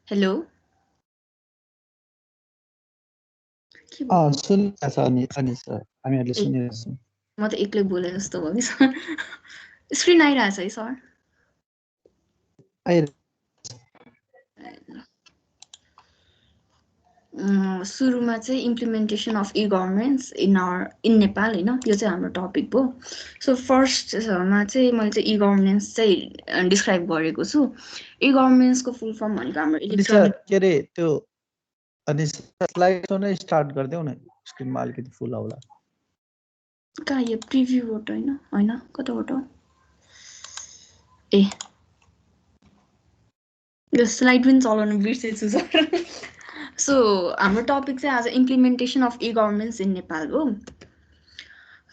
Hello के भयो? सुनिरहेको छ अनिस सर, हामीहरूले ए सुनिरहेको छौँ। म त एक्लै बोले जस्तो भयो कि सर। स्क्रिन आइरहेछ है सर? आइरहेको सुरुमा चाहिँ implementation of e governments in Nepal होइन, यो चाहिँ हाम्रो टपिक हो। सो फर्स्टमा चाहिँ मैले चाहिँ ई गभर्नेन्स चाहिँ डिस्क्राइब गरेको छु। ई गभर्नेन्सको फुल फर्म भनेको हाम्रो अनि सर इलेक्ट्रोनिक। के अरे त्यो अनि स्लाइड नै स्टार्ट गरिदेऊ न, स्क्रिनमा अलिकति फुल आउला। कहाँ यो प्रिभ्यूबाट होइन होइन कताबाट हो? ए यो स्लाइड पनि चलाउनु बिर्सेछु सर। सो हाम्रो टपिक चाहिँ आज implementation of e governments in Nepal हो।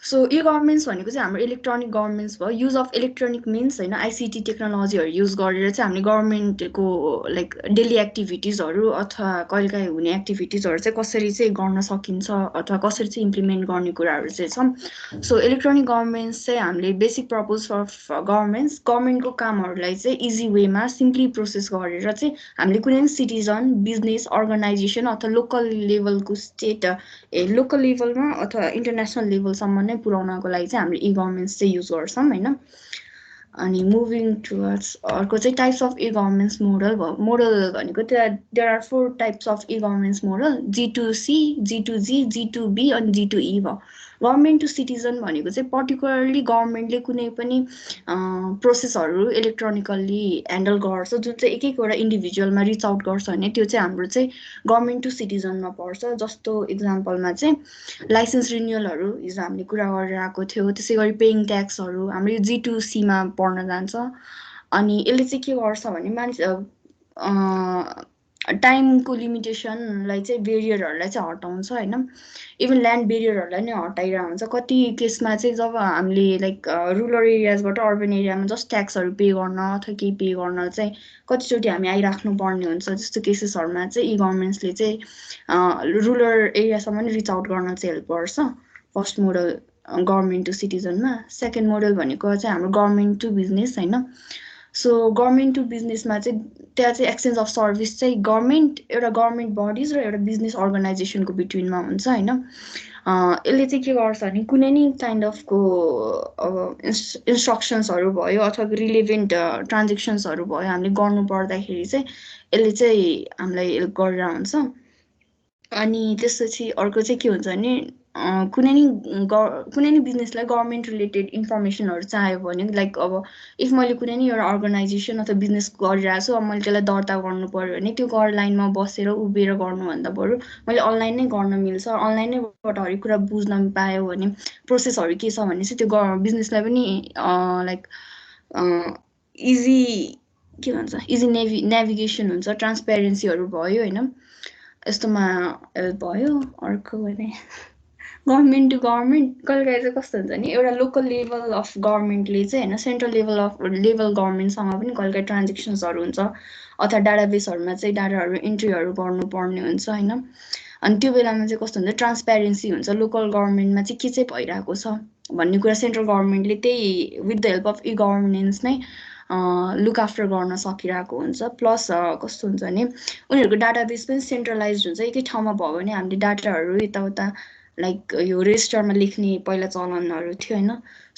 सो ई गभर्मेन्ट्स भनेको चाहिँ हाम्रो इलेक्ट्रोनिक गभर्मेन्ट्स भयो। युज अफ इलेक्ट्रोनिक मिन्स होइन, आइसिटी टेक्नोलोजीहरू युज गरेर चाहिँ हामीले गभर्मेन्टको लाइक डेली एक्टिभिटिजहरू अथवा कहिलेकाहीँ हुने एक्टिभिटिजहरू चाहिँ कसरी चाहिँ गर्न सकिन्छ अथवा कसरी चाहिँ इम्प्लिमेन्ट गर्ने कुराहरू चाहिँ छ। सो इलेक्ट्रोनिक गभर्मेन्ट्स चाहिँ हामीले बेसिक पर्पज अफ गभर्मेन्टको कामहरूलाई चाहिँ इजी वेमा सिम्पली प्रोसेस गरेर चाहिँ हामीले कुनै पनि सिटिजन, बिजनेस, अर्गनाइजेसन अथवा लोकल लेभलको लोकल लेभलमा अथवा इन्टरनेसनल लेभलसम्म नै पुर्याउनको लागि चाहिँ हामीले ई गभर्मेन्ट्स चाहिँ युज गर्छौँ होइन। अनि मुभिङ टुवर्ड्स अर्को चाहिँ types of e governments model भयो। मोडल भनेको there are 4 types of e governments model, G2C, G2G, G2B अनि G2E भयो। गभर्मेन्ट टु सिटिजन भनेको चाहिँ पर्टिकुलरली गभर्मेन्टले कुनै पनि प्रोसेसहरू इलेक्ट्रोनिकल्ली ह्यान्डल गर्छ, जुन चाहिँ एक एकवटा इन्डिभिजुअलमा रिच आउट गर्छ भने त्यो चाहिँ हाम्रो चाहिँ गभर्मेन्ट टु सिटिजनमा पर्छ। जस्तो इक्जाम्पलमा चाहिँ लाइसेन्स रिन्युअलहरू हिजो हामीले कुरा गरेर आएको थियो, त्यसै गरी पेइङ ट्याक्सहरू हाम्रो यो G2Cमा पर्न जान्छ। अनि यसले चाहिँ के गर्छ भने मान्छे टाइमको लिमिटेसनलाई चाहिँ बेरियरहरूलाई चाहिँ हटाउँछ होइन। इभन ल्यान्ड बेरियरहरूलाई नै हटाइरहेको हुन्छ। कति केसमा चाहिँ जब हामीले लाइक रुरल एरियाजबाट अर्बन एरियामा जस्ट ट्याक्सहरू पे गर्न अथवा केही पे गर्न चाहिँ कतिचोटि हामी आइराख्नु पर्ने हुन्छ। जस्तो केसेसहरूमा चाहिँ ई गभर्मेन्ट्सले चाहिँ रुरल एरियासम्म नि रिच आउट गर्न चाहिँ हेल्प गर्छ। फर्स्ट मोडल गभर्मेन्ट टु सिटिजनमा। सेकेन्ड मोडल भनेको चाहिँ हाम्रो गभर्मेन्ट टु बिजनेस होइन। सो गभर्मेन्ट टु बिजनेसमा चाहिँ त्यहाँ चाहिँ एक्सचेन्ज अफ सर्भिस चाहिँ एउटा गभर्मेन्ट बडिज र एउटा बिजनेस अर्गनाइजेसनको बिट्विनमा हुन्छ होइन। यसले चाहिँ के गर्छ भने कुनै नि काइन्ड अफको इन्स्ट्रक्सन्सहरू भयो अथवा रिलेभेन्ट ट्रान्जेक्सन्सहरू भयो हामीले गर्नु पर्दाखेरि चाहिँ यसले चाहिँ हामीलाई हेल्प गरेर हुन्छ। अनि त्यसपछि अर्को चाहिँ के हुन्छ भने कुनै नि बिजनेसलाई गभर्मेन्ट रिलेटेड इन्फर्मेसनहरू चाहियो भने लाइक अब इफ मैले कुनै नि एउटा अर्गनाइजेसन अथवा बिजनेस गरिरहेको छु, अब मैले त्यसलाई दर्ता गर्नु पऱ्यो भने त्यो लाइनमा बसेर उभिएर गर्नुभन्दा बरु मैले अनलाइन नै गर्न मिल्छ। अनलाइन नैबाट हरेक कुरा बुझ्न पायो भने प्रोसेसहरू के छ भने चाहिँ त्यो बिजनेसलाई पनि लाइक इजी के भन्छ इजी नेभिगेसन हुन्छ, ट्रान्सपेरेन्सीहरू भयो होइन। यस्तोमा हेल्प भयो। अर्को भने गभर्मेन्ट टु गभर्मेन्ट कहिलेकाहीँ चाहिँ कस्तो हुन्छ नि एउटा लोकल लेभल अफ गभर्मेन्टले चाहिँ होइन सेन्ट्रल लेभल गभर्मेन्टसँग पनि कहिलेकाहीँ ट्रान्जेक्सन्सहरू हुन्छ अथवा डाटाबेसहरूमा चाहिँ डाटाहरू इन्ट्रीहरू गर्नुपर्ने हुन्छ होइन। अनि त्यो बेलामा चाहिँ कस्तो हुन्छ ट्रान्सपेरेन्सी हुन्छ, लोकल गभर्मेन्टमा चाहिँ के चाहिँ भइरहेको छ भन्ने कुरा सेन्ट्रल गभर्मेन्टले त्यही with the help of e governance नै लुक आफ्टर गर्न सकिरहेको हुन्छ। प्लस कस्तो हुन्छ भने उनीहरूको डाटाबेस पनि सेन्ट्रलाइज हुन्छ। एकै ठाउँमा भयो भने हामीले डाटाहरू यताउता लाइक यो रेजिस्टरमा लेख्ने पहिला चलनहरू थियो होइन।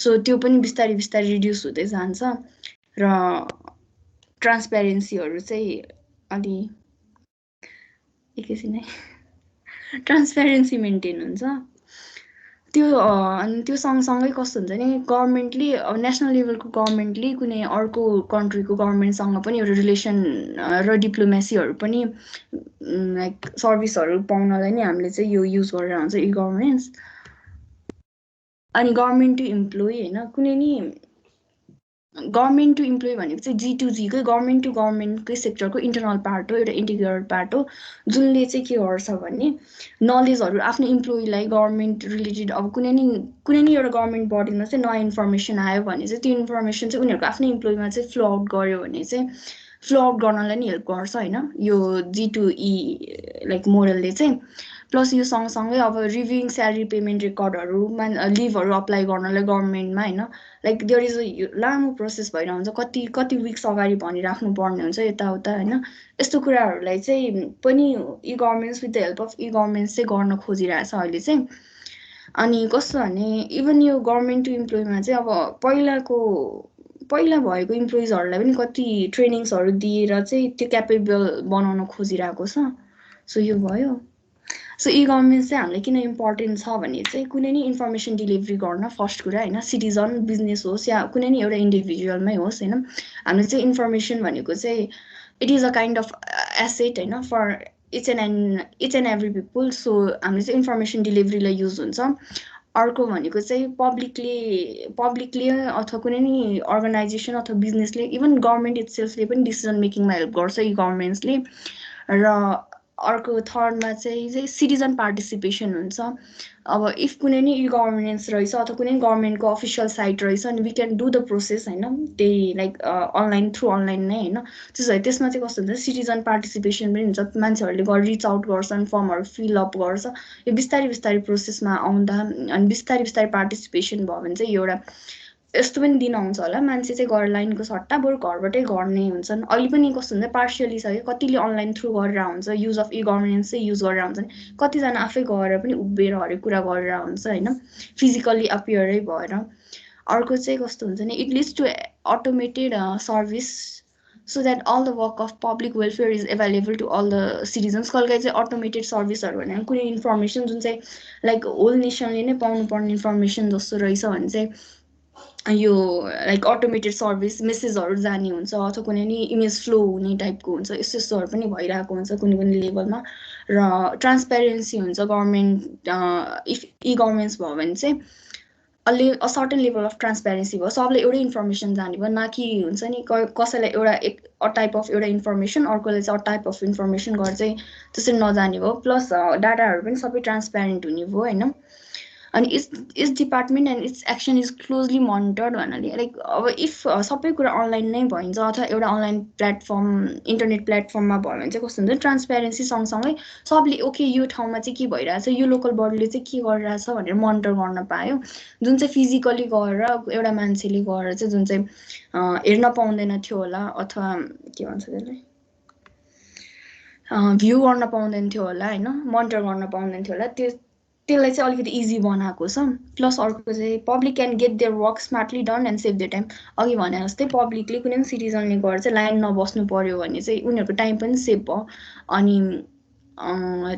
सो त्यो पनि बिस्तारै बिस्तारै रिड्युस हुँदै जान्छ र ट्रान्सपेरेन्सीहरू चाहिँ अलि एकैछिन है ट्रान्सपेरेन्सी मेन्टेन हुन्छ। अनि त्यो सँगसँगै कस्तो हुन्छ नि गभर्मेन्टले नेसनल लेभलको गभर्मेन्टले कुनै अर्को कन्ट्रीको गभर्मेन्टसँग पनि एउटा रिलेसन र डिप्लोमेसीहरू पनि लाइक सर्भिसहरू पाउनलाई नै हामीले चाहिँ यो युज गरेर हुन्छ ई गभर्नेन्स। अनि गभर्मेन्ट टु इम्प्लोइ होइन, कुनै नि गभर्मेन्ट टु इम्प्लोइ भनेको चाहिँ G2Gकै गभर्मेन्ट टु गभर्मेन्टकै सेक्टरको इन्टरनल पार्ट हो, एउटा इन्टिग्रेटेड पार्ट हो, जुनले चाहिँ के गर्छ भने नलेजहरू आफ्नो इम्प्लोइलाई गभर्मेन्ट रिलेटेड अब कुनै नि एउटा गभर्मेन्ट बडीमा चाहिँ नयाँ इन्फर्मेसन आयो भने चाहिँ त्यो इन्फर्मेसन चाहिँ उनीहरूको आफ्नै इम्प्लोइमा चाहिँ फ्लो आउट गर्यो भने चाहिँ फ्लो आउट गर्नलाई नि हेल्प गर्छ होइन यो G2E लाइक मोडलले चाहिँ। प्लस यो सँगसँगै अब रिभ्युइङ स्यालेरी पेमेन्ट रेकर्डहरू लिभहरू अप्लाई गर्नलाई गभर्मेन्टमा होइन लाइक देयर इज अ लामो प्रोसेस भइरहन्छ कति विक्स अगाडि भनिराख्नु पर्ने हुन्छ यताउता होइन यस्तो कुराहरूलाई चाहिँ पनि e governments with the help of e governments चाहिँ गर्न खोजिरहेछ अहिले चाहिँ अनि कस्तो भने इभन यो गभर्मेन्ट टु इम्प्लोइमा चाहिँ अब पहिला भएको इम्प्लोइजहरूलाई पनि कति ट्रेनिङ्सहरू दिएर चाहिँ त्यो क्यापेबल बनाउन खोजिरहेको छ सो यो भयो सो ई गभर्मेन्ट चाहिँ हामीलाई किन इम्पोर्टेन्ट छ भने चाहिँ कुनै नि इन्फर्मेसन डेलिभरी गर्न फर्स्ट कुरा होइन सिटिजन बिजनेस होस् या कुनै नि एउटा इन्डिभिजुअलमै होस् होइन हामीले चाहिँ इन्फर्मेसन भनेको चाहिँ it is a kind of asset होइन for each and every people so हामीले चाहिँ इन्फर्मेसन डेलिभरीलाई युज हुन्छ अर्को भनेको चाहिँ पब्लिकले अथवा कुनै नि अर्गनाइजेसन अथवा बिजनेसले इभन गभर्मेन्ट इट्सेल्फले पनि डिसिजन मेकिङमा हेल्प गर्छ ई गभर्मेन्ट्सले र अर्को थर्डमा चाहिँ सिटिजन पार्टिसिपेसन हुन्छ अब इफ कुनै नि ई गभर्नेन्स रहेछ अथवा कुनै गभर्मेन्टको अफिसियल साइट रहेछ अनि we can do the process होइन त्यही लाइक अनलाइन थ्रु अनलाइन नै होइन त्यसो भए त्यसमा चाहिँ कस्तो हुन्छ सिटिजन पार्टिसिपेसन पनि हुन्छ मान्छेहरूले रिच आउट गर्छन् फर्महरू फिलअप गर्छ यो बिस्तारै प्रोसेसमा आउँदा अनि बिस्तारै पार्टिसिपेसन भयो भने चाहिँ एउटा यस्तो पनि दिन आउँछ होला मान्छे चाहिँ गएर लाइनको सट्टा बरु घरबाटै गर्ने हुन्छन् अहिले पनि कस्तो हुन्छ पार्सियली छ कि कतिले अनलाइन थ्रु गरेर हुन्छ युज अफ ई गभर्नेन्स चाहिँ युज गरेर हुन्छन् कतिजना आफै गएर पनि उभिएर हरेक कुरा गरेर हुन्छ होइन फिजिकल्ली अपियरै भएर अर्को चाहिँ कस्तो हुन्छ नि it leads to automated service so that all the work of public welfare is available to all the citizens कहिले चाहिँ अटोमेटेड सर्भिसहरू भने कुनै इन्फर्मेसन जुन चाहिँ लाइक होल नेसनले नै पाउनुपर्ने इन्फर्मेसन जस्तो रहेछ भने चाहिँ यो लाइक अटोमेटेड सर्भिस मेसेजहरू जाने हुन्छ अथवा कुनै नि इमेज फ्लो हुने टाइपको हुन्छ यस्तोहरू पनि भइरहेको हुन्छ कुनै लेभलमा र ट्रान्सपेरेन्सी हुन्छ गभर्मेन्ट इफ ई गभर्मेन्ट्स भयो भने चाहिँ a certain level of transparency भयो सबले एउटै इन्फर्मेसन जाने भयो न कि हुन्छ नि कसैलाई एउटा टाइप अफ एउटा इन्फर्मेसन अर्कोले चाहिँ टाइप अफ इन्फर्मेसन गरेर चाहिँ त्यसरी नजाने भयो प्लस डाटाहरू पनि सबै ट्रान्सपेरेन्ट हुने भयो होइन अनि it's department and it's action is closely monitored भन्नाले लाइक अब इफ सबै कुरा अनलाइन नै भइन्छ अथवा एउटा अनलाइन प्लेटफर्म इन्टरनेट प्लेटफर्ममा भयो भने चाहिँ कस्तो हुन्छ ट्रान्सपेरेन्सी सँगसँगै सबले ओके यो ठाउँमा चाहिँ के भइरहेछ यो लोकल बडीले चाहिँ के गरिरहेछ भनेर मोनिटर गर्न पायो जुन चाहिँ फिजिकली गएर एउटा मान्छेले गएर चाहिँ जुन चाहिँ हेर्न पाउँदैन थियो होला अथवा के भन्छ त्यसलाई भ्यू गर्न पाउँदैन थियो होला होइन मोनिटर गर्न पाउँदैन थियो होला त्यसलाई चाहिँ अलिकति इजी बनाएको छ प्लस अर्को चाहिँ public can get their work smartly done and save their time अघि भने जस्तै पब्लिकले कुनै पनि सिटिजनले गएर चाहिँ लाइन नबस्नु पर्यो भने चाहिँ उनीहरूको टाइम पनि सेभ भयो अनि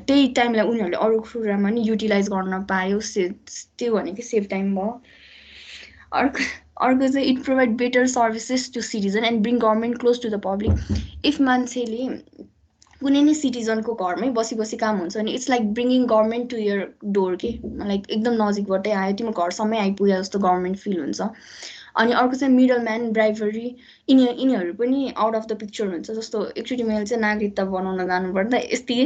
त्यही टाइमलाई उनीहरूले अरू कुरामा नि युटिलाइज गर्न पायो त्यो भनेको सेभ टाइम भयो अर्को चाहिँ it provide better services to citizen and bring government close to the public if मान्छेले कुनै नि सिटिजनको घरमै बसी काम हुन्छ नि it's like bringing government to your door के लाइक एकदम नजिकबाटै आयो तिम्रो घरसम्मै आइपुग्यो जस्तो गभर्मेन्ट फिल हुन्छ अनि अर्को चाहिँ मिडल म्यान ब्राइभरी यिनीहरू पनि आउट अफ द पिक्चर हुन्छ जस्तो एकचोटि मैले चाहिँ नागरिकता बनाउन जानुपर्दा यस्तै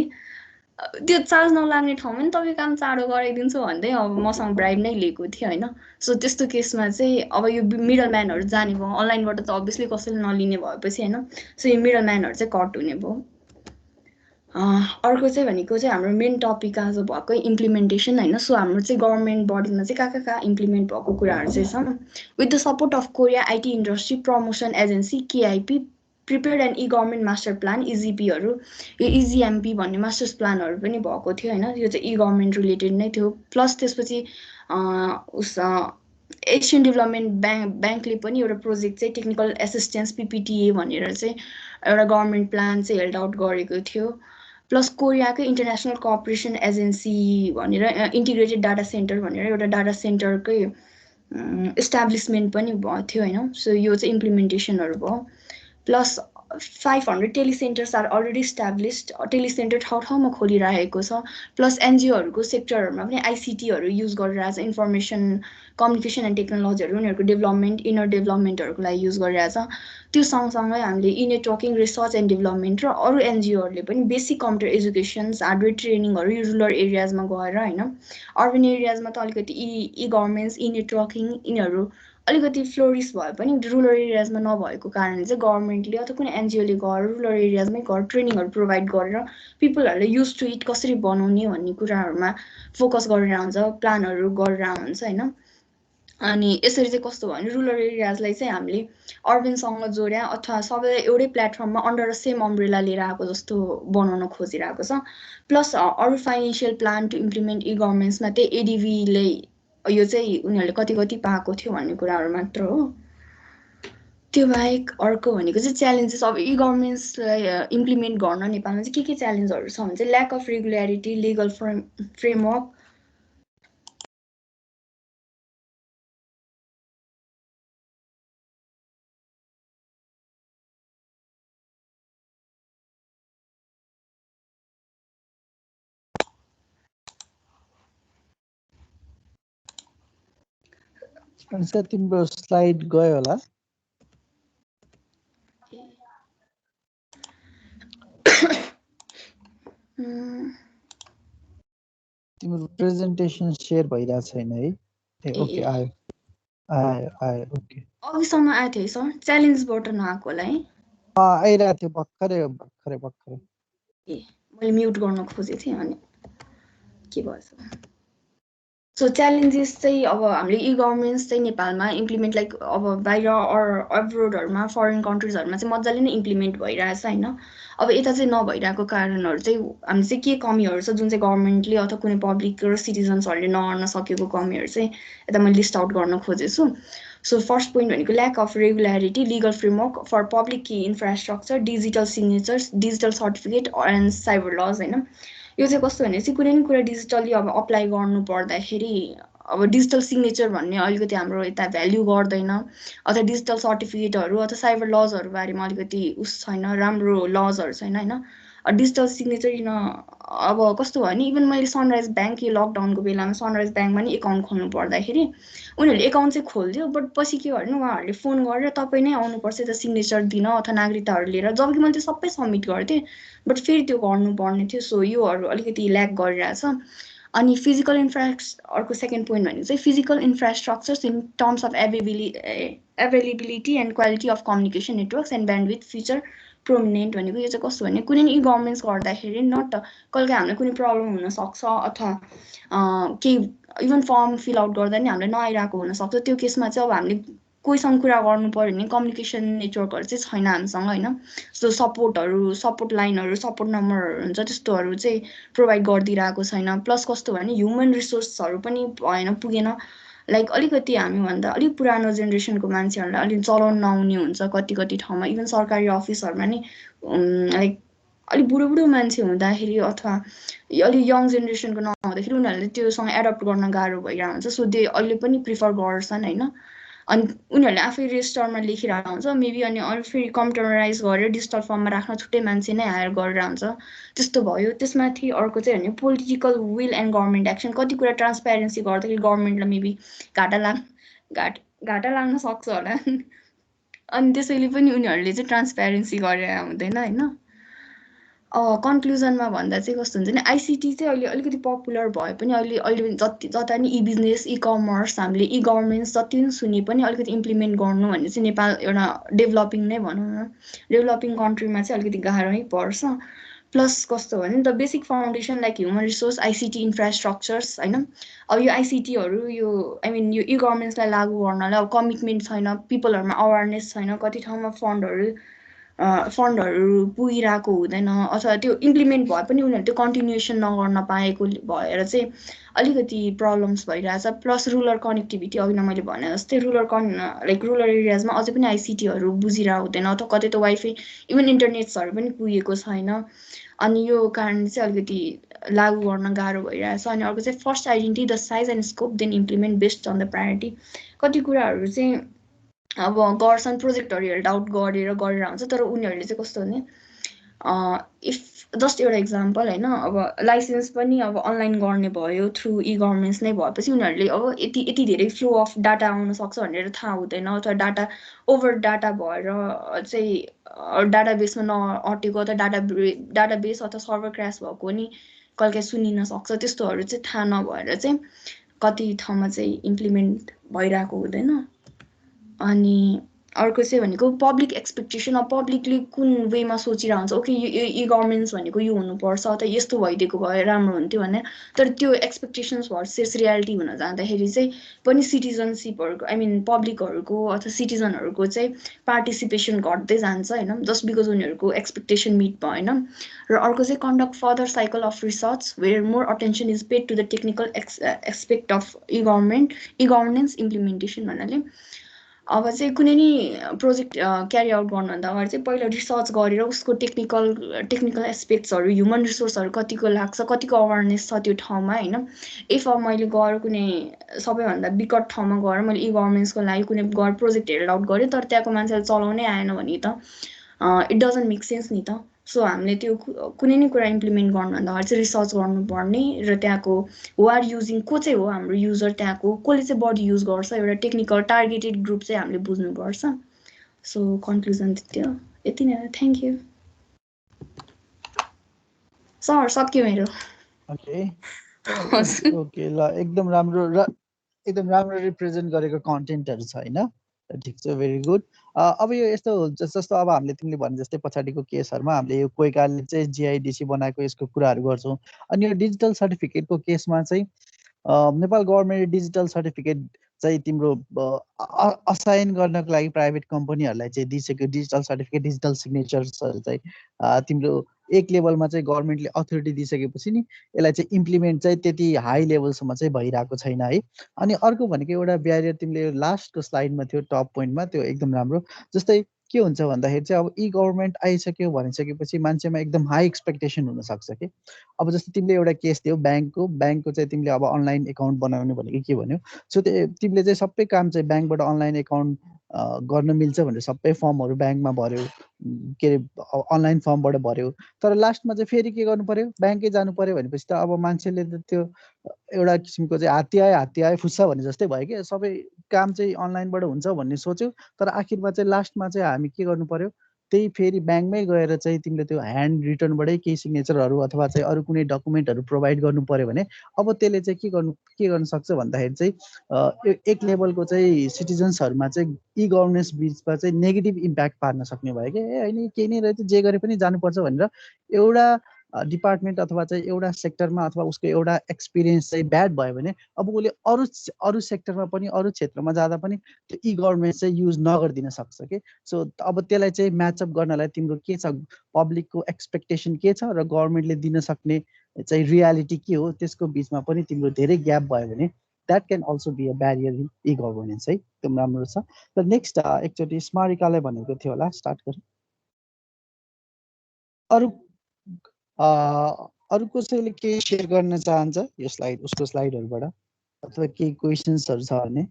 त्यो चार्ज नलाग्ने ठाउँमा नि तपाईँ काम चाँडो गराइदिन्छु भन्दै अब मसँग ब्राइब नै लिएको थियो होइन सो त्यस्तो केसमा चाहिँ अब यो मिडल म्यानहरू जाने भयो अनलाइनबाट त अभियसली कसैले नलिने भएपछि होइन सो यो मिडल म्यानहरू चाहिँ कट हुने भयो अर्को चाहिँ भनेको चाहिँ हाम्रो मेन टपिक आज भएकै इम्प्लिमेन्टेसन होइन सो हाम्रो चाहिँ गभर्मेन्ट बडीमा चाहिँ कहाँ इम्प्लिमेन्ट भएको कुराहरू चाहिँ छ with the support of Korea IT industry promotion agency KIP prepared and e government master plan इजिपीहरू यो इजिएमपी भन्ने मास्टर्स प्लानहरू पनि भएको थियो होइन यो चाहिँ ई गभर्मेन्ट रिलेटेड नै थियो प्लस त्यसपछि एसियन डेभलपमेन्ट ब्याङ्कले पनि एउटा प्रोजेक्ट चाहिँ टेक्निकल एसिस्टेन्स पिपिटिए भनेर चाहिँ एउटा गभर्मेन्ट प्लान चाहिँ हेल्ड आउट गरेको थियो प्लस कोरियाकै इन्टरनेसनल कोअपरेसन एजेन्सी भनेर इन्टिग्रेटेड डाटा सेन्टर भनेर एउटा डाटा सेन्टरकै इस्टाब्लिसमेन्ट पनि भएको थियो होइन सो यो चाहिँ इम्प्लिमेन्टेसनहरू भयो plus 500 टेलिसेन्टर्स are already established telecentre ठाउँमा खोलिरहेको छ प्लस एनजिओहरूको सेक्टरहरूमा पनि आइसिटीहरू युज गरिरहेछ इन्फर्मेसन कम्युनिकेसन एन्ड टेक्नोलोजीहरू उनीहरूको डेभलपमेन्ट इनर डेभलपमेन्टहरूको लागि युज गरिरहेछ त्यो सँगसँगै हामीले ई नेटवर्किङ रिसर्च एन्ड डेभलपमेन्ट र अरू एनजिओहरूले पनि बेसिक कम्प्युटर एजुकेसन्स हार्डवेयर ट्रेनिङहरू रुरल एरियाजमा गएर होइन अर्बन एरियाजमा त अलिकति ई गभर्मेन्ट्स ई नेटवर्किङ यिनीहरू अलिकति फ्लोरिस भए पनि रुरल एरियाजमा नभएको कारणले चाहिँ गभर्मेन्टले अथवा कुनै एनजिओले गएर रुरल एरियाजमै गएर ट्रेनिङहरू प्रोभाइड गरेर पिपलहरूले युज टु इट कसरी बनाउने भन्ने कुराहरूमा फोकस गरेर हुन्छ, प्लानहरू गरेर हुन्छ होइन। अनि यसरी चाहिँ कस्तो भयो भने रुरल एरियाजलाई चाहिँ हामीले अर्बनसँग जोड्या अथवा सबैलाई एउटै प्लेटफर्ममा अन्डर द सेम अम्ब्रेला लिएर आएको जस्तो बनाउन खोजिरहेको छ। प्लस अरू फाइनेन्सियल प्लान टु इम्प्लिमेन्ट इ गभर्मेन्ट्समा त्यही एडिबीले यो चाहिँ उनीहरूले कति कति पाएको थियो भन्ने कुराहरू मात्र हो। त्यो बाहेक अर्को भनेको चाहिँ च्यालेन्जेस, अब इ गभर्मेन्ट्सलाई इम्प्लिमेन्ट गर्न नेपालमा चाहिँ के च्यालेन्जहरू छ भने चाहिँ lack of regularity, legal framework, तिम्रो स्लाइड गयो होला। तिम्रो प्रेजेन्टेसन शेयर भइरहेको छैन है? ओके आयो आयो आयो ओके। अघिसम्म आएको थियो सर, च्यालेन्ज बटन आएको होला है? आइरहेको थियो भर्खरै। ए मैले म्युट गर्न खोजेको थिएँ अनि के भएछ। सो च्यालेन्जेस चाहिँ अब हामीले इ गभर्मेन्ट्स चाहिँ नेपालमा इम्प्लिमेन्ट लाइक अब बाहिर अब्रोडहरूमा फरेन कन्ट्रिजहरूमा चाहिँ मजाले नै इम्प्लिमेन्ट भइरहेछ होइन। अब यता चाहिँ नभइरहेको कारणहरू चाहिँ हामी चाहिँ के कमीहरू छ जुन चाहिँ गभर्मेन्टले अथवा कुनै पब्लिक र सिटिजन्सहरूले नगर्न सकेको कमीहरू चाहिँ यता मैले लिस्ट आउट गर्न खोजेछु। सो फर्स्ट पोइन्ट भनेको lack of regularity, legal framework for public key infrastructure, digital signatures, digital certificate and cyber laws होइन। यो चाहिँ कस्तो भने चाहिँ कुनै पनि कुरा डिजिटली अब अप्लाई गर्नु पर्दाखेरि अब डिजिटल सिग्नेचर भन्ने अलिकति हाम्रो यता भ्याल्यु गर्दैन, अथवा डिजिटल सर्टिफिकेटहरू अथवा साइबर लजहरू बारेमा अलिकति उस छैन, राम्रो लजहरू छैन होइन। डिजिटल सिग्नेचर किन अब कस्तो भयो भने इभन मैले सनराइज ब्याङ्क यो लकडाउनको बेलामा सनराइज ब्याङ्कमा नि एकाउन्ट खोल्नु पर्दाखेरि उनीहरूले एकाउन्ट चाहिँ खोलिदियो, बट पछि के गर्नु उहाँहरूले फोन गरेर तपाईँ नै आउनुपर्छ यता सिग्नेचर दिन अथवा नागरिकताहरू लिएर, जबकि मैले त्यो सबै सब्मिट गर्थेँ बट फेरि त्यो गर्नुपर्ने थियो। सो योहरू अलिकति ल्याक गरिरहेछ। अनि फिजिकल अर्को सेकेन्ड पोइन्ट भनेको चाहिँ physical infrastructures in terms of availability and quality of communication networks and bandwidth feature prominent भनेको यो चाहिँ कस्तो भने कुनै इ गभर्मेन्ट्स गर्दाखेरि नट कहिले हामीलाई कुनै प्रब्लम हुनसक्छ अथवा केही इभन फर्म फिल आउट गर्दा नि हामीलाई नआइरहेको हुनसक्छ। त्यो केसमा चाहिँ अब हामीले कोहीसँग कुरा गर्नु पऱ्यो भने कम्युनिकेसन नेटवर्कहरू चाहिँ छैन हामीसँग होइन। सो सपोर्ट लाइनहरू, सपोर्ट नम्बरहरू हुन्छ त्यस्तोहरू चाहिँ प्रोभाइड गरिदिइरहेको छैन। प्लस कस्तो भने ह्युमन रिसोर्सहरू पनि भएन, पुगेन। लाइक अलिकति हामीभन्दा अलिक पुरानो जेनेरेसनको मान्छेहरूलाई अलिक चलाउन नआउने हुन्छ कति ठाउँमा, इभन सरकारी अफिसहरूमा नि लाइक अलिक बुढो मान्छे हुँदाखेरि अथवा अलिक यङ जेनेरेसनको नहुँदाखेरि उनीहरूले त्योसँग एडप्ट गर्न गाह्रो भइरहेको हुन्छ। सो त्यो अहिले पनि प्रिफर गर्छन् होइन। अनि उनीहरूले आफै रेजिस्टरमा लेखिरहेको हुन्छ मेबी, अनि अरू फेरि कम्प्युटराइज गरेर डिजिटल फर्ममा राख्न छुट्टै मान्छे नै हायर गरेर हुन्छ, त्यस्तो भयो। त्यसमाथि अर्को चाहिँ भने political will and government action, कति कुरा ट्रान्सप्यारेन्सी गर्दाखेरि गभर्मेन्टलाई मेबी घाटा लाग्न सक्छ होला अनि त्यसैले पनि उनीहरूले चाहिँ ट्रान्सप्यारेन्सी गरेर हुँदैन होइन। कन्क्लुजनमा भन्दा चाहिँ कस्तो हुन्छ नि, आइसिटी चाहिँ अहिले अलिकति पपुलर भए पनि अहिले जता नि इ बिजनेस, इ कमर्स हामीले इ गभर्मेन्ट्स जति पनि सुने पनि अलिकति इम्प्लिमेन्ट गर्नु भन्ने चाहिँ नेपाल एउटा डेभलपिङ नै भनौँ न, डेभलपिङ कन्ट्रीमा चाहिँ अलिकति गाह्रै पर्छ। प्लस कस्तो भने the basic foundation like human resource, ICT infrastructures होइन। अब यो आइसिटीहरू यो आई मिन यो इ गभर्मेन्ट्सलाई लागू गर्नलाई अब कमिटमेन्ट छैन, पिपलहरूमा अवेरनेस छैन, कति ठाउँमा फन्डहरू पुगिरहेको हुँदैन, अथवा त्यो इम्प्लिमेन्ट भए पनि उनीहरूले त्यो कन्टिन्युएसन नगर्न पाएको भएर चाहिँ अलिकति प्रब्लम्स भइरहेछ। प्लस रुरल कनेक्टिभिटी अघि नै मैले भने जस्तै रुरल एरियाजमा अझै पनि आइसिटीहरू बुझिरहेको हुँदैन, अथवा कतै त वाइफाई इभन इन्टरनेट्सहरू पनि पुगेको छैन। अनि यो कारण चाहिँ अलिकति लागू गर्न गाह्रो भइरहेछ। अनि अर्को चाहिँ first identity the size and scope then implement based on the priority. कति कुराहरू चाहिँ अब गर्छन् प्रोजेक्टहरू हेल्ड आउट गरेर हुन्छ, तर उनीहरूले चाहिँ कस्तो भने इफ जस्ट एउटा इक्जाम्पल होइन, अब लाइसेन्स पनि अब अनलाइन गर्ने भयो थ्रु इ गभर्मेन्ट्स नै भएपछि उनीहरूले अब यति धेरै फ्लो अफ डाटा आउन सक्छ भनेर थाहा हुँदैन, अथवा डाटा भएर चाहिँ डाटाबेसमा नअटेको अथवा डाटाबेस अथवा सर्भर क्रास भएको नि कहिले सुनिन सक्छ। त्यस्तोहरू चाहिँ थाहा नभएर चाहिँ कति ठाउँमा चाहिँ इम्प्लिमेन्ट भइरहेको हुँदैन। अनि अर्को चाहिँ भनेको पब्लिक एक्सपेक्टेसन, अब पब्लिकले कुन वेमा सोचिरहेको हुन्छ, ओके यी गभर्मेन्ट्स भनेको यो हुनुपर्छ अथवा यस्तो भइदिएको भए राम्रो हुन्थ्यो भने, तर त्यो एक्सपेक्टेसन्स भर्सेस रियालिटी हुन जाँदाखेरि चाहिँ पनि सिटिजनसिपहरूको आई मिन पब्लिकहरूको अथवा सिटिजनहरूको चाहिँ पार्टिसिपेसन घट्दै जान्छ होइन, जस्ट बिकज उनीहरूको एक्सपेक्टेसन मिट भएन। र अर्को चाहिँ conduct further cycle of research where more attention is paid to the technical aspect of e governance implementation भन्नाले अब चाहिँ कुनै नि प्रोजेक्ट क्यारी आउट गर्नुभन्दा अगाडि चाहिँ पहिला रिसर्च गरेर उसको टेक्निकल एस्पेक्ट्सहरू, ह्युमन रिसोर्सहरू कतिको लाग्छ, कतिको अवेरनेस छ त्यो ठाउँमा होइन। इफ अब मैले गएर कुनै सबैभन्दा विकट ठाउँमा गएर मैले ई गभर्नेन्सको लागि कुनै गएर प्रोजेक्ट हेरेर आउट गरेँ, तर त्यहाँको मान्छेले चलाउनै आएन भने त इट डजन्ट मेक सेन्स नि त। सो हामीले त्यो कुनै नि कुरा इम्प्लिमेन्ट गर्नुभन्दा अगाडि चाहिँ रिसर्च गर्नुपर्ने, र त्यहाँको हु आर युजिङ, को चाहिँ हो हाम्रो युजर, त्यहाँको कसले चाहिँ बढी युज गर्छ, एउटा टेक्निकल टार्गेटेड ग्रुप चाहिँ हामीले बुझ्नुपर्छ। सो कन्क्लुजन त्यो यति नै हो। थ्याङ्क यू सर, सक्यो मेरो। ओके ओके ल, एकदम राम्रो रिप्रेजेन्ट गरेको कन्टेन्टहरू छ होइन, ठिक छ, भेरी गुड। अब यो यस्तो हुन्छ जस्तो अब हामीले तिमीले भने जस्तै पछाडिको केसहरूमा हामीले यो कोइकाले चाहिँ जिआइडिसी बनाएको यसको कुराहरू गर्छौँ। अनि यो डिजिटल सर्टिफिकेटको केसमा चाहिँ नेपाल गभर्मेन्टले डिजिटल सर्टिफिकेट चाहिँ तिम्रो असाइन गर्नको लागि प्राइभेट कम्पनीहरूलाई चाहिँ दिइसक्यो। डिजिटल सर्टिफिकेट, डिजिटल सिग्नेचर्सहरू चाहिँ तिम्रो एक लेभलमा चाहिँ गभर्मेन्टले अथोरिटी दिइसकेपछि नि यसलाई चाहिँ इम्प्लिमेन्ट चाहिँ त्यति हाई लेभलसम्म चाहिँ भइरहेको छैन है। अनि अर्को भनेको एउटा ब्यारियर तिमीले लास्टको स्लाइडमा थियो, टप पोइन्टमा, त्यो एकदम राम्रो। जस्तै के हुन्छ भन्दाखेरि चाहिँ अब ई गभर्मेन्ट आइसक्यो भनिसकेपछि मान्छेमा एकदम हाई एक्सपेक्टेसन हुनसक्छ कि। अब जस्तो तिमीले एउटा केस दियो ब्याङ्कको चाहिँ तिमीले अब अनलाइन एकाउन्ट बनाउने भनेको के भन्यो, सो तिमीले चाहिँ सबै काम चाहिँ ब्याङ्कबाट अनलाइन एकाउन्ट गर्न मिल्छ भनेर सबै फर्महरू ब्याङ्कमा भर्यो, के अरे अनलाइन फर्मबाट भर्यो, तर लास्टमा चाहिँ फेरि के गर्नु पर्यो, ब्याङ्कै जानु पर्यो भनेपछि त अब मान्छेले त त्यो एउटा किसिमको चाहिँ हात्ती आयो फुस्सा भने जस्तै भयो कि, सबै काम चाहिँ अनलाइनबाट हुन्छ भन्ने सोच्यो, तर आखिरमा चाहिँ लास्टमा चाहिँ हामी के गर्नु पर्यो, त्यही फेरि ब्याङ्कमै गएर चाहिँ तिमीले त्यो ह्यान्ड रिटर्नबाटै केही सिग्नेचरहरू अथवा चाहिँ अरू कुनै डकुमेन्टहरू प्रोभाइड गर्नु पर्यो भने अब त्यसले चाहिँ के गर्न सक्छ भन्दाखेरि चाहिँ एक लेभलको चाहिँ सिटिजन्सहरूमा चाहिँ ई गभर्नेन्स बिचमा चाहिँ नेगेटिभ इम्प्याक्ट पार्न सक्ने भयो कि, होइन केही नै रहेछ जे गरे पनि जानुपर्छ भनेर एउटा डिपार्टमेन्ट अथवा चाहिँ एउटा सेक्टरमा अथवा उसको एउटा एक्सपिरियन्स चाहिँ ब्याड भयो भने अब उसले अरू सेक्टरमा पनि अरू क्षेत्रमा जाँदा पनि त्यो ई गभर्नेन्स चाहिँ युज नगरिदिन सक्छ कि। सो अब त्यसलाई चाहिँ म्याचअप गर्नलाई तिम्रो के छ, पब्लिकको एक्सपेक्टेसन के छ र गभर्मेन्टले दिन सक्ने चाहिँ रियालिटी के हो, त्यसको बिचमा पनि तिम्रो धेरै ग्याप भयो भने that can also be a barrier in e governance है। एकदम राम्रो छ। र नेक्स्ट एकचोटि स्मारिकालाई भनेको थियो होला, स्टार्ट गरौँ। अरू कसैले केही सेयर गर्न चाहन्छ यो स्लाइड, उसको स्लाइडहरूबाट, अथवा केही क्वेसन्सहरू छ भने?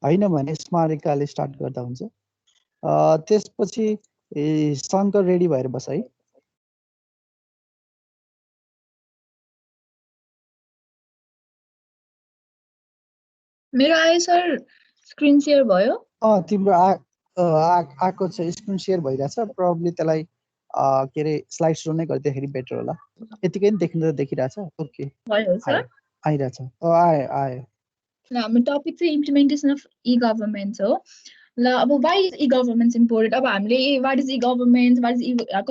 होइन भने स्मारिकाले स्टार्ट गर्दा हुन्छ। त्यसपछि शङ्कर रेडी भएर बस है। मेरो आयो सर, स्क्रिन सेयर भयो? तिम्रो आएको छ, स्क्रिन सेयर भइरहेछ, प्रोबब्ली त्यसलाई के अरे स्लाइड सो नै गर्दाखेरि बेटर होला। यतिकै नि देखिरहेछ? ओके भयो सर, आइरहेछ। आयो। ल हाम्रो टपिक चाहिँ इम्प्लिमेन्टेसन अफ ई गभर्मेन्ट हो। ल अब why is e government important, अब हामीले वाट इज ई गभर्मेन्ट,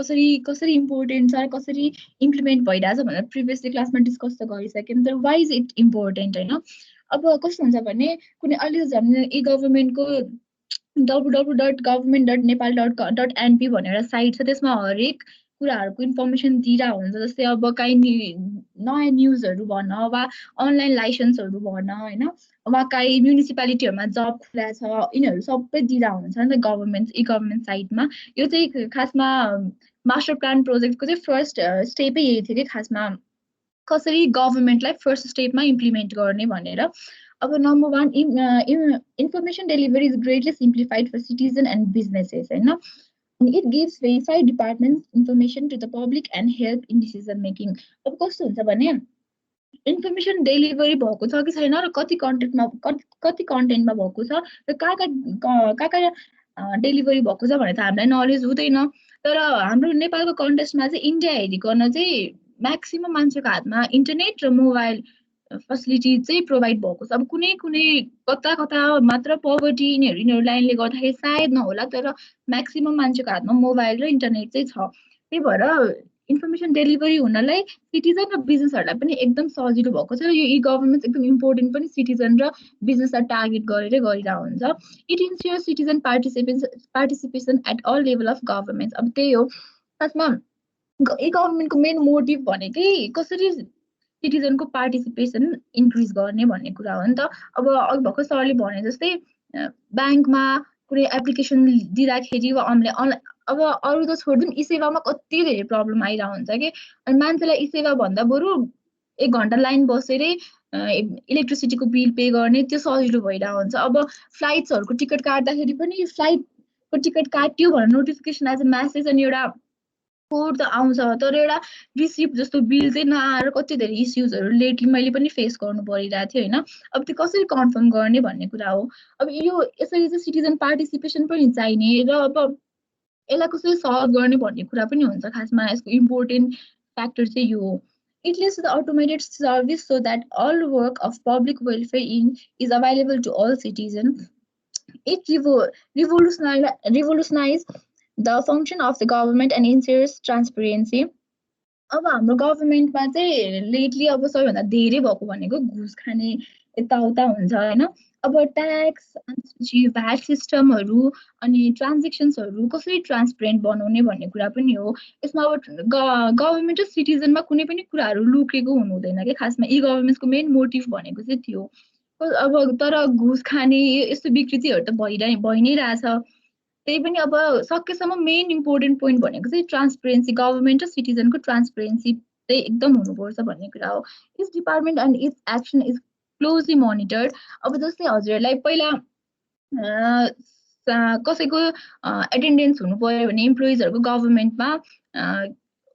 कसरी इम्पोर्टेन्ट छ, कसरी इम्प्लिमेन्ट भइरहेछ भनेर प्रिभियसली क्लासमा डिस्कस त गरिसक्यौँ, तर वाइ इज इट इम्पोर्टेन्ट होइन। अब कस्तो हुन्छ भने कुनै अहिले झन् ई गभर्मेन्टको www.government.nepal.np भनेर साइट छ, त्यसमा हरेक कुराहरूको इन्फर्मेसन दिइरहेको हुन्छ। जस्तै अब काहीँ नयाँ न्युजहरू भन वा अनलाइन लाइसेन्सहरू भन होइन, वा काहीँ म्युनिसिपालिटीहरूमा जब खुला छ, यिनीहरू सबै दिइरहेको हुन्छ नि त ई गभर्मेन्ट साइटमा। यो चाहिँ खासमा मास्टर प्लान प्रोजेक्टको चाहिँ फर्स्ट स्टेपै यही थियो कि खासमा कसरी गभर्मेन्टलाई फर्स्ट स्टेपमा इम्प्लिमेन्ट गर्ने भनेर। अब number 1, information delivery is greatly simplified for citizen and businesses होइन। It gives verified department information to the public and help in decision making. अब कस्तो हुन्छ भने इन्फर्मेसन डेलिभरी भएको छ कि छैन, र कति कन्टेन्टमा भएको छ, र कहाँ डेलिभरी भएको छ भने त हामीलाई नलेज हुँदैन। तर हाम्रो नेपालको कन्टेक्स्टमा चाहिँ इन्डिया हेरिकन चाहिँ म्याक्सिमम मान्छेको हातमा इन्टरनेट र मोबाइल फेसिलिटी चाहिँ प्रोभाइड भएको छ। अब कुनै कुनै कता कता मात्र पोभर्टी यिनीहरू लाइनले गर्दाखेरि सायद नहोला, तर म्याक्सिमम मान्छेको हातमा मोबाइल र इन्टरनेट चाहिँ छ। त्यही भएर इन्फर्मेसन डेलिभरी हुनलाई सिटिजन र बिजनेसहरूलाई पनि एकदम सजिलो भएको छ। र यो गभर्मेन्ट एकदम इम्पोर्टेन्ट पनि सिटिजन र बिजनेसलाई टार्गेट गरेरै गरिरहेको हुन्छ। It ensure citizen participation at all level of government. अब त्यही हो खासमा गभर्मेन्टको मेन मोटिभ भनेकै कसरी सिटिजनको पार्टिसिपेसन इन्क्रिज गर्ने भन्ने कुरा हो नि त। अब अघि भर्खर सरले भने जस्तै ब्याङ्कमा कुनै एप्लिकेसन दिँदाखेरि वा अब अरू त छोडिदिउँ, ई सेवामा कति धेरै प्रब्लम आइरहेको हुन्छ कि। अनि मान्छेलाई ई सेवा भन्दा बरु 1 घन्टा लाइन बसेरै इलेक्ट्रिसिटीको बिल पे गर्ने त्यो सजिलो भइरहेको हुन्छ। अब फ्लाइट्सहरूको टिकट काट्दाखेरि पनि फ्लाइटको टिकट काट्यो भनेर नोटिफिकेसन एज अ म्यासेज अनि एउटा कोड त आउँछ, तर एउटा रिसिप्ट जस्तो बिल चाहिँ नआएर कति धेरै इस्युजहरू लेटली मैले पनि फेस गर्नु परिरहेको थियो होइन। अब त्यो कसरी कन्फर्म गर्ने भन्ने कुरा हो। अब यो यसरी चाहिँ सिटिजन पार्टिसिपेसन पनि चाहिने र अब यसलाई कसरी सल्भ गर्ने भन्ने कुरा पनि हुन्छ। खासमा यसको इम्पोर्टेन्ट फ्याक्टर चाहिँ यो हो। It leads to the automated service so that all work of public welfare is available to all citizens. It revolutionized the function of the government and ensures transparency. अब हाम्रो गभर्मेन्टमा चाहिँ लेटली अब सबैभन्दा धेरै भएको भनेको घुस खाने यताउता हुन्छ होइन। अब ट्याक्स अनि भ्याट सिस्टमहरू अनि ट्रान्जेक्सन्सहरू कसरी ट्रान्सपेरेन्ट बनाउने भन्ने कुरा पनि हो। यसमा अब गभर्मेन्ट र सिटिजनमा कुनै पनि कुराहरू लुकेको हुनु हुँदैन कि। खासमा गभर्मेन्टको मेन मोटिभ भनेको चाहिँ थियो। अब तर घुस खाने यस्तो विकृतिहरू त भइ नै रहेछ। त्यही पनि अब सकेसम्म मेन इम्पोर्टेन्ट पोइन्ट भनेको चाहिँ ट्रान्सपेरेन्सी, गभर्मेन्ट र सिटिजनको ट्रान्सपेरेन्सी चाहिँ एकदम हुनुपर्छ भन्ने कुरा हो। Each department and it's action is closely monitored. अब जस्तै हजुरहरूलाई पहिला कसैको एटेन्डेन्स हुनु पर्यो भने इम्प्लोइजहरूको गभर्मेन्टमा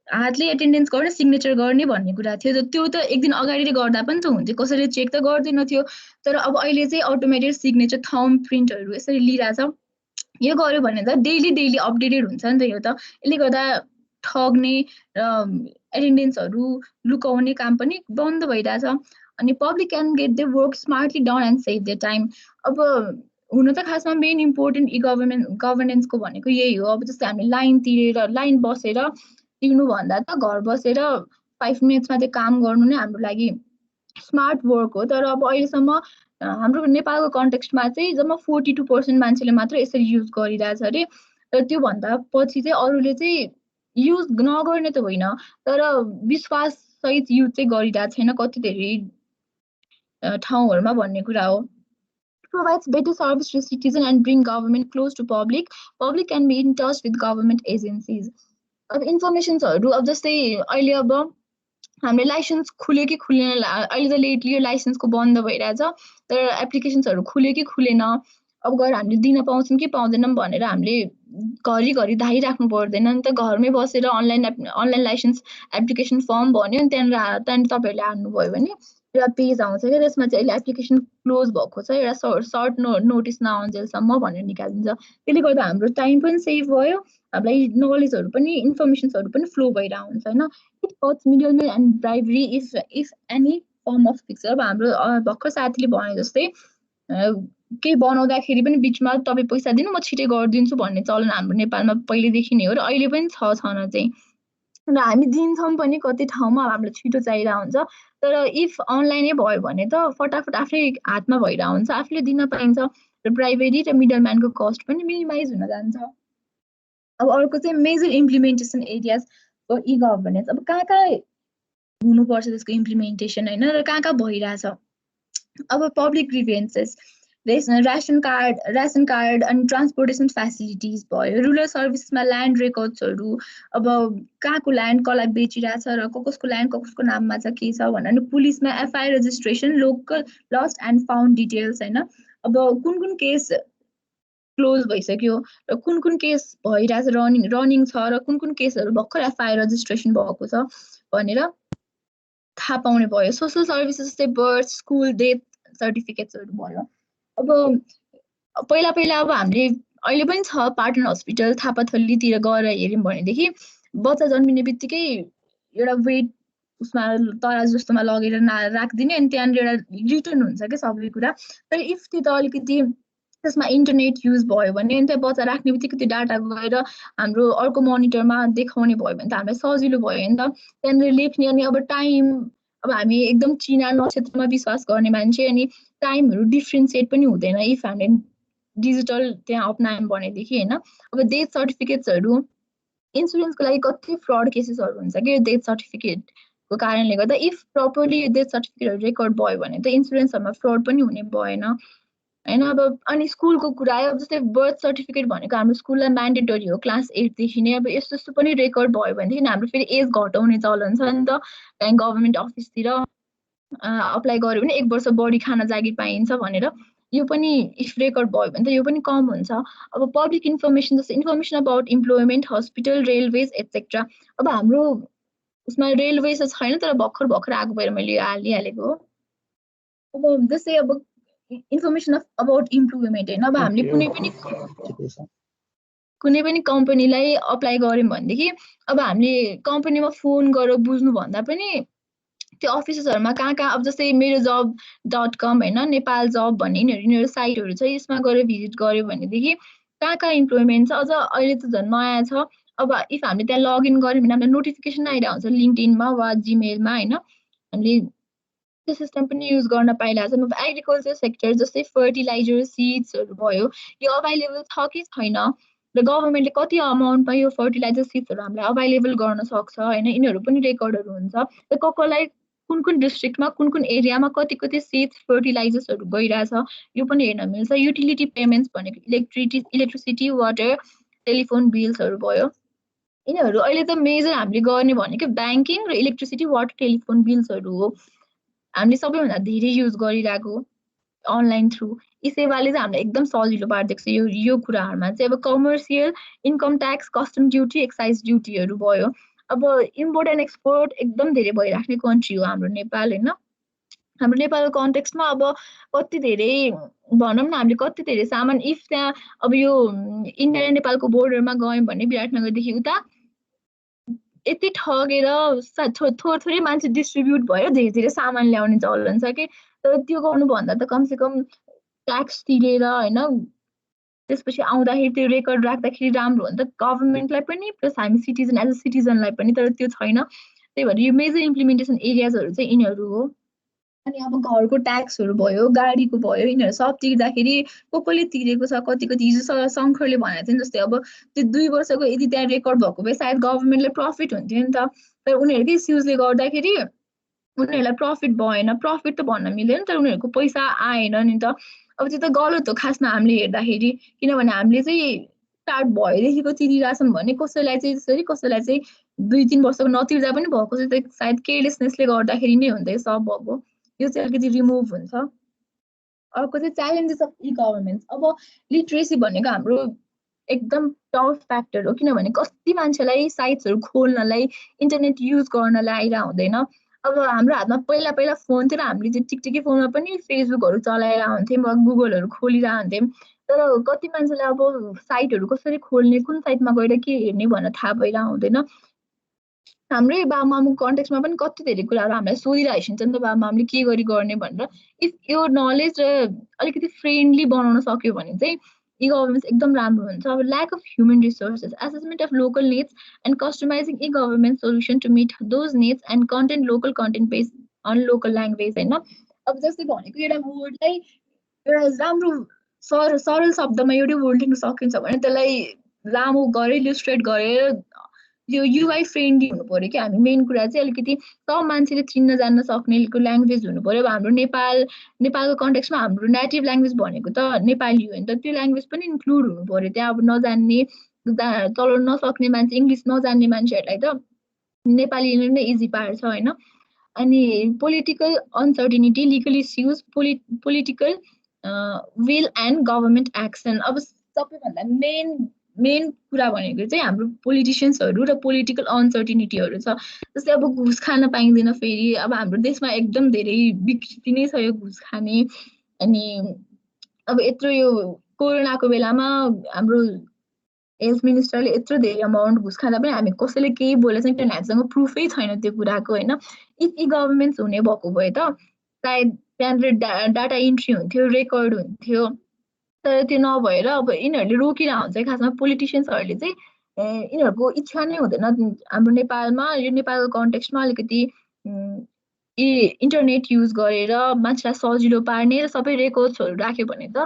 हातले एटेन्डेन्स गर्ने, सिग्नेचर गर्ने भन्ने कुरा थियो। त्यो त एक दिन अगाडि गर्दा पनि त हुन्थ्यो, कसैले चेक त गर्दैन थियो। तर अब अहिले चाहिँ अटोमेटेड सिग्नेचर, थम्ब प्रिन्टहरू यसरी लिइरहेछ। यो गर्यो भने त डेली अपडेटेड हुन्छ नि त। यो त यसले गर्दा ठग्ने र एटेन्डेन्सहरू लुकाउने काम पनि बन्द भइरहेछ। अनि public can get the work smartly done and save the time. अब हुन त खासमा मेन इम्पोर्टेन्ट गभर्नेन्सको भनेको यही हो। अब जस्तै हामीले लाइन तिरेर लाइन बसेर तिर्नुभन्दा त घर बसेर 5 मिनट्समा त्यो काम गर्नु नै हाम्रो लागि स्मार्ट वर्क हो। तर अब अहिलेसम्म हाम्रो नेपालको कन्टेक्स्टमा चाहिँ जम्मा 42% मान्छेले मात्र यसरी युज गरिरहेछ अरे। र त्योभन्दा पछि चाहिँ अरूले चाहिँ युज नगर्ने त होइन, तर विश्वास सहित युज चाहिँ गरिरहेको छैन कति धेरै ठाउँहरूमा भन्ने कुरा हो। Provides better service to citizen and bring government close to public. Public can be in touch with government agencies. अब इन्फर्मेसन्सहरू अब जस्तै अहिले अब हामीले लाइसेन्स खुल्यो कि खुलेन, अहिले त लेटली यो लाइसेन्सको बन्द भइरहेछ, तर एप्लिकेसन्सहरू खुल्यो कि खुलेन, अब गएर हामीले दिन पाउँछौँ कि पाउँदैनौँ भनेर हामीले घरिघरि धाइराख्नु पर्दैन नि त। घरमै बसेर अनलाइन लाइसेन्स एप्लिकेसन फर्म भन्यो अनि त्यहाँनिर तपाईँहरूले हाल्नुभयो भने एउटा पेज आउँछ क्या। त्यसमा चाहिँ अहिले एप्लिकेसन क्लोज भएको छ, एउटा सर्ट नोटिस नआउन्जेलसम्म भनेर निकालिदिन्छ। त्यसले गर्दा हाम्रो टाइम पनि सेभ भयो, हामीलाई नलेजहरू पनि इन्फर्मेसन्सहरू पनि फ्लो भइरहेको हुन्छ होइन। It cuts middleman and bribery if any firm of fix. अब हाम्रो भर्खर साथीले भने जस्तै केही बनाउँदाखेरि पनि बिचमा तपाईँ पैसा दिनु म छिटै गरिदिन्छु भन्ने चलन हाम्रो नेपालमा पहिलेदेखि नै हो र अहिले पनि छ छन चाहिँ। र हामी दिन्छौँ पनि कति ठाउँमा हामीलाई छिटो चाहिरहेको हुन्छ। तर इफ अनलाइनै भयो भने त फटाफट आफै हातमा भइरहेको हुन्छ, आफूले दिन पाइन्छ र प्राइभेरी र मिडलम्यानको कस्ट पनि मिनिमाइज हुन जान्छ। अब अर्को चाहिँ major implementation areas for governance. अब कहाँ कहाँ हुनुपर्छ त्यसको इम्प्लिमेन्टेसन होइन, र कहाँ कहाँ भइरहेछ। अब पब्लिक ग्रिभेन्सेस, रासन कार्ड अनि ट्रान्सपोर्टेसन फेसिलिटिज भयो, रुरल सर्भिसमा ल्यान्ड रेकर्ड्सहरू, अब कहाँको ल्यान्ड कसलाई बेचिरहेछ र कसको ल्यान्ड कसको नाममा छ के छ भनेर, पुलिसमा FIR registration, local lost and found details होइन। अब कुन केस क्लोज भइसक्यो र कुन केस भइरहेछ, रनिङ छ र कुन केसहरू भर्खर एफआइआर रेजिस्ट्रेसन भएको छ भनेर थाहा पाउने भयो। सोसल सर्भिसेस चाहिँ बर्थ, स्कुल, डेथ सर्टिफिकेट्सहरू भयो। अब पहिला अब हामीले अहिले पनि छ पाटन हस्पिटल थापाथलीतिर गएर हेऱ्यौँ भनेदेखि बच्चा जन्मिने बित्तिकै एउटा वेट उसमा तराजु जस्तोमा लगेर राखिदिने अनि त्यहाँनिर एउटा रिटर्न हुन्छ क्या सबै कुरा। तर इफ त्यो त अलिकति त्यसमा इन्टरनेट युज भयो भने अनि त्यहाँ बच्चा राख्ने बित्तिकै त्यो डाटा गएर हाम्रो अर्को मोनिटरमा देखाउने भयो भने त हामीलाई सजिलो भयो नि त। त्यहाँनिर लेख्ने अनि अब टाइम अब हामी एकदम चिना नक्षत्रमा विश्वास गर्ने मान्छे अनि टाइमहरू डिफ्रेन्सिएट पनि हुँदैन इफ हामीले डिजिटल त्यहाँ अप्नायौँ भनेदेखि होइन। अब डेथ सर्टिफिकेट्सहरू इन्सुरेन्सको लागि कति फ्रड केसेसहरू हुन्छ कि डेथ सर्टिफिकेटको कारणले गर्दा। इफ प्रपरली डेथ सर्टिफिकेटहरू रेकर्ड भयो भने त इन्सुरेन्सहरूमा फ्रड पनि हुने भएन होइन। अब अनि स्कुलको कुरा आयो, अब जस्तै बर्थ सर्टिफिकेट भनेको हाम्रो स्कुललाई म्यान्डेटरी हो क्लास 8देखि नै। अब यस्तो यस्तो पनि रेकर्ड भयो भनेदेखि हाम्रो फेरि एज घटाउने चलन छ नि त। कहीँ गभर्मेन्ट अफिसतिर अप्लाई गर्यो भने 1 वर्ष बढी खाना जागिर पाइन्छ भनेर, यो पनि इफ रेकर्ड भयो भने त यो पनि कम हुन्छ। अब पब्लिक इन्फर्मेसन जस्तो information about employment, hospital, railways etcetera. अब हाम्रो उसमा रेलवेज त छैन तर भर्खर भर्खर आएको भएर मैले हालिहालेको हो। अब जस्तै अब इन्फर्मेसन अबाउट इम्प्लोइमेन्ट होइन, अब हामीले कुनै पनि कम्पनीलाई अप्लाई गऱ्यौँ भनेदेखि अब हामीले कम्पनीमा फोन गरेर बुझ्नुभन्दा पनि त्यो अफिसेसहरूमा कहाँ अब जस्तै मेरो जब.com होइन, नेपाल जब भन्ने यिनीहरू साइटहरू छ, यसमा गएर भिजिट गऱ्यो भनेदेखि कहाँ इम्प्लोइमेन्ट छ। अझ अहिले त झन् नयाँ छ। अब इफ हामीले त्यहाँ लगइन गऱ्यौँ भने हामीलाई नोटिफिकेसन आइरहेको हुन्छ लिङ्क्डइनमा वा जीमेलमा होइन। हामीले त्यो सिस्टम पनि युज गर्न पाइरहेको छ। अब एग्रिकल्चर सेक्टर जस्तै फर्टिलाइजर, सिड्सहरू भयो, यो अभाइलेबल छ कि छैन र गभर्मेन्टले कति अमाउन्टमा यो फर्टिलाइजर सिड्सहरू हामीलाई अभाइलेबल गर्न सक्छ होइन, यिनीहरू पनि रेकर्डहरू हुन्छ। र कसलाई कुन डिस्ट्रिक्टमा कुन एरियामा कति सिड्स फर्टिलाइजर्सहरू गइरहेछ यो पनि हेर्न मिल्छ। युटिलिटी पेमेन्ट्स भनेको इलेक्ट्रिसिटी, वाटर, टेलिफोन बिल्सहरू भयो। यिनीहरू अहिले त मेजर हामीले गर्ने भनेको ब्याङ्किङ र इलेक्ट्रिसिटी, वाटर, टेलिफोन बिल्सहरू हो। हामीले सबैभन्दा धेरै युज गरिरहेको अनलाइन थ्रु यी सेवाले चाहिँ हामीलाई एकदम सजिलो पारिदिएको छ। यो कुराहरूमा चाहिँ अब commercial, income tax, custom duty, excise ड्युटीहरू भयो। अब इम्पोर्ट एन्ड एक्सपोर्ट एकदम धेरै भइराख्ने कन्ट्री हो हाम्रो नेपाल होइन। हाम्रो नेपालको कन्टेक्स्टमा अब कति धेरै भनौँ न, हामीले कति धेरै सामान इफ त्यहाँ अब यो इन्डिया र नेपालको बोर्डरमा गयौँ भने विराटनगरदेखि उता यति ठगेर थोरै मान्छे डिस्ट्रिब्युट भयो, धेरै धेरै सामान ल्याउने चलन छ कि। तर त्यो गर्नुभन्दा त कमसेकम ट्याक्स तिरेर होइन त्यसपछि आउँदाखेरि त्यो रेकर्ड राख्दाखेरि राम्रो हो नि त गभर्मेन्टलाई पनि प्लस हामी सिटिजन एज अ सिटिजनलाई पनि। तर त्यो छैन, त्यही भएर यो मेजर इम्प्लिमेन्टेसन एरियाजहरू चाहिँ यिनीहरू हो। अनि अब घरको ट्याक्सहरू भयो, गाडीको भयो, यिनीहरू सब तिर्दाखेरि कसले तिरेको छ कति हिजो शङ्करले भनेको थियो नि, जस्तै अब त्यो 2 वर्षको यदि त्यहाँ रेकर्ड भएको भए सायद गभर्मेन्टलाई प्रफिट हुन्थ्यो नि त। तर उनीहरूकै इस्युजले गर्दाखेरि उनीहरूलाई प्रफिट भएन। प्रफिट त भन्न मिल्दैन तर उनीहरूको पैसा आएन नि त। अब त्यो त गलत हो खासमा हामीले हेर्दाखेरि, किनभने हामीले चाहिँ स्टार्ट भएदेखिको तिरिरहेछौँ भने कसैलाई चाहिँ त्यसरी, कसैलाई चाहिँ 2-3 वर्षको नतिर्दा पनि भएको चाहिँ त सायद केयरलेसनेसले गर्दाखेरि नै हुन्छ यो सब भएको। यो चाहिँ अलिकति रिमुभ हुन्छ। अर्को चाहिँ च्यालेन्जेस अफ इ गभर्मेन्ट। अब लिट्रेसी भनेको हाम्रो एकदम टफ फ्याक्टर हो, किनभने कति मान्छेलाई साइट्सहरू खोल्नलाई, इन्टरनेट युज गर्नलाई आइरहेको हुँदैन। अब हाम्रो हातमा पहिला फोन थियो र हामीले चाहिँ टिकटिकै फोनमा पनि फेसबुकहरू चलाएर हुन्थ्यौँ वा गुगलहरू खोलिरहेको हुन्थ्यौँ। तर कति मान्छेलाई अब साइटहरू कसरी खोल्ने, कुन साइटमा गएर के हेर्ने भनेर थाहा भइरहेको हुँदैन। हाम्रै बाबुआमाको कन्टेक्स्टमा पनि कति धेरै कुराहरू हामीलाई सोधिरहेको हुन्छ नि त बाबुआमाले के गर्ने भनेर। इफ यो नलेज र अलिकति फ्रेन्डली बनाउन सक्यो भने चाहिँ इ गभर्मेन्ट एकदम राम्रो हुन्छ। अब lack of human resources, assessment of local needs and customising e government solution to meet those needs and content local content based on local language होइन। अब जस्तै भनेको एउटा वर्डलाई एउटा राम्रो सरल शब्दमा एउटै वर्ड लेख्न सकिन्छ भने त्यसलाई लामो गरेर इलिस्ट्रेट गरेर यो युआई फ्रेन्डली हुनु पऱ्यो कि। हामी मेन कुरा चाहिँ अलिकति सब मान्छेले चिन्न जान्न सक्ने ल्याङ्ग्वेज हुनु पऱ्यो। अब हाम्रो नेपालको कन्टेक्स्टमा हाम्रो नेटिभ ल्याङ्ग्वेज भनेको त नेपाली हो नि त, त्यो ल्याङ्ग्वेज पनि इन्क्लुड हुनु पऱ्यो त्यहाँ। अब नजान्ने चलाउन नसक्ने मान्छे, इङ्ग्लिस नजान्ने मान्छेहरूलाई त नेपाली नै इजी पार्छ होइन। अनि political uncertainty, legal issues, political will and government action. अब सबैभन्दा मेन कुरा भनेको चाहिँ हाम्रो पोलिटिसियन्सहरू र पोलिटिकल अनसर्टिनिटीहरू छ। जस्तै अब घुस खान पाइँदैन फेरि। अब हाम्रो देशमा एकदम धेरै विकृति नै छ यो घुस खाने। अनि अब यत्रो यो कोरोनाको बेलामा हाम्रो हेल्थ मिनिस्टरले यत्रो धेरै अमाउन्ट घुस खाँदा पनि हामी कसैले केही बोले चाहिँ किनभने हामीसँग प्रुफै छैन त्यो कुराको होइन। यी गभर्मेन्ट्स हुने भएको भए त सायद त्यहाँनिर डाटा इन्ट्री हुन्थ्यो, रेकर्ड हुन्थ्यो, तर त्यो नभएर अब यिनीहरूले रोकिरहेको हुन्छ। खासमा पोलिटिसियन्सहरूले चाहिँ यिनीहरूको इच्छा नै हुँदैन। हाम्रो नेपालमा यो नेपालको कन्टेक्स्टमा अलिकति इन्टरनेट युज गरेर मान्छेलाई सजिलो पार्ने र सबै रेकर्ड्सहरू राख्यो भने त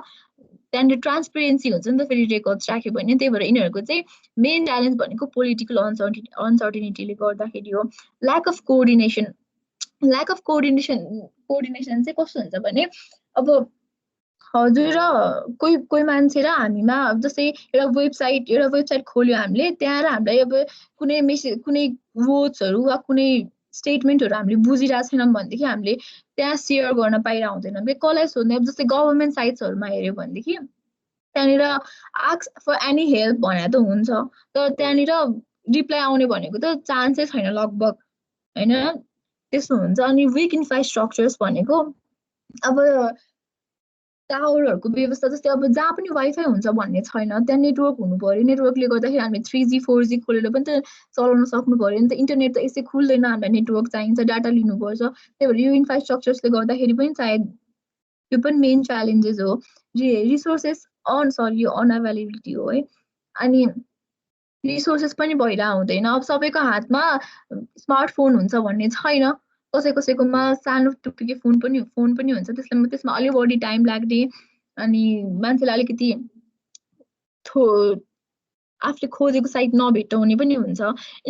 त्यहाँनिर ट्रान्सपेरेन्सी हुन्छ नि त फेरि रेकर्ड्स राख्यो भने। त्यही भएर यिनीहरूको चाहिँ मेन च्यालेन्ज भनेको पोलिटिकल अनसर्टिनिटीले गर्दाखेरि हो। ल्याक अफ कोअर्डिनेसन चाहिँ कस्तो हुन्छ भने अब हजुर र कोही मान्छे र हामीमा जस्तै एउटा वेबसाइट खोल्यो हामीले, त्यहाँ र हामीलाई अब कुनै कुनै वर्ड्सहरू वा कुनै स्टेटमेन्टहरू हामीले बुझिरहेको छैनौँ भनेदेखि हामीले त्यहाँ सेयर गर्न पाइरहेको हुँदैनौँ। कसलाई सोध्ने, अब जस्तै गभर्मेन्ट साइट्सहरूमा हेऱ्यो भनेदेखि त्यहाँनिर आस्क फर एनी हेल्प भनेर त हुन्छ, तर त्यहाँनिर रिप्लाई आउने भनेको त चान्सै छैन लगभग होइन, त्यस्तो हुन्छ। अनि विक इन्फ्रास्ट्रक्चर्स भनेको अब टावरहरूको व्यवस्था जस्तै अब जहाँ पनि वाइफाई हुन्छ भन्ने छैन, त्यहाँ नेटवर्क हुनु पर्यो। नेटवर्कले गर्दाखेरि हामी 3G 4G खोलेर पनि त चलाउन सक्नु पर्यो नि त। इन्टरनेट त यसै खुल्दैन, हामीलाई नेटवर्क चाहिन्छ, डाटा लिनुपर्छ। त्यही भएर यो इन्फ्रास्ट्रक्चर्सले गर्दाखेरि पनि सायद त्यो पनि मेन च्यालेन्जेस हो। रिसोर्सेस अनअभाइलेबिलिटी हो है। अनि रिसोर्सेस पनि भइरहेको हुँदैन। अब सबैको हातमा स्मार्टफोन हुन्छ भन्ने छैन, कसैकोमा सानो टुप्पीके फोन पनि हुन्छ, त्यसमा अलि बढी टाइम लाग्ने अनि मान्छेलाई अलिकति आफूले खोजेको साइट नभेटाउने पनि हुन्छ।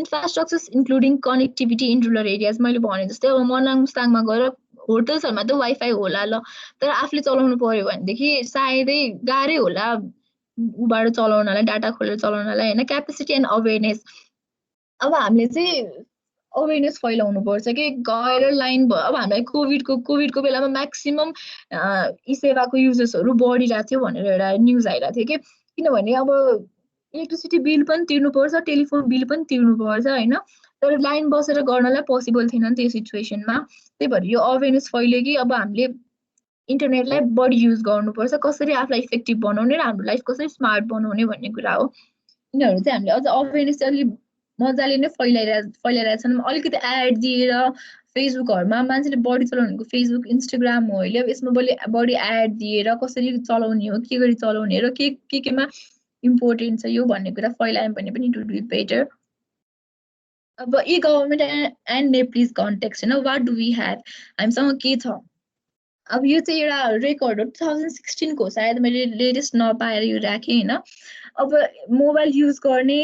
Infrastructures including connectivity in rural areas, मैले भने जस्तै अब मनाङ मुस्ताङमा गएर होटल्सहरूमा त वाइफाई होला ल, तर आफूले चलाउनु पर्यो भनेदेखि सायदै गाह्रै होला उबाट चलाउनलाई, डाटा खोलेर चलाउनलाई होइन। क्यापेसिटी एन्ड अवेरनेस, अब हामीले चाहिँ अवेरनेस फैलाउनु पर्छ कि गएर लाइन भयो। अब हामीलाई कोभिडको बेलामा म्याक्सिमम यी सेवाको युजेसहरू बढिरहेको थियो भनेर एउटा न्युज आइरहेको थियो कि, किनभने अब इलेक्ट्रिसिटी बिल पनि तिर्नुपर्छ, टेलिफोन बिल पनि तिर्नुपर्छ होइन, तर लाइन बसेर गर्नलाई पोसिबल थिएन नि त्यो सिचुएसनमा। त्यही भएर यो अवेरनेस फैल्यो कि अब हामीले इन्टरनेटलाई बढी युज गर्नुपर्छ, कसरी आफूलाई इफेक्टिभ बनाउने र हाम्रो लाइफ कसरी स्मार्ट बनाउने भन्ने कुरा हो। यिनीहरू चाहिँ हामीले अझ अवेरनेस चाहिँ अलिक मजाले नै फैलाइरहेछन्। अलिकति एड दिएर फेसबुकहरूमा मान्छेले बढी चलाउनेको फेसबुक इन्स्टाग्राम हो अहिले, अब यसमा बढी एड दिएर कसरी चलाउने हो, के गरी चलाउने र केमा इम्पोर्टेन्ट छ यो भन्ने कुरा फैलायौँ भने पनि इट वुड बी बेटर। अब यी गभर्मेन्ट एन्ड नेप्लिज कन्टेक्स्ट होइन, वाट डु वी ह्याभ, हामीसँग के छ। अब यो चाहिँ एउटा रेकर्ड हो 2016 को, सायद मैले लेटेस्ट नपाएर यो राखेँ होइन। अब मोबाइल युज गर्ने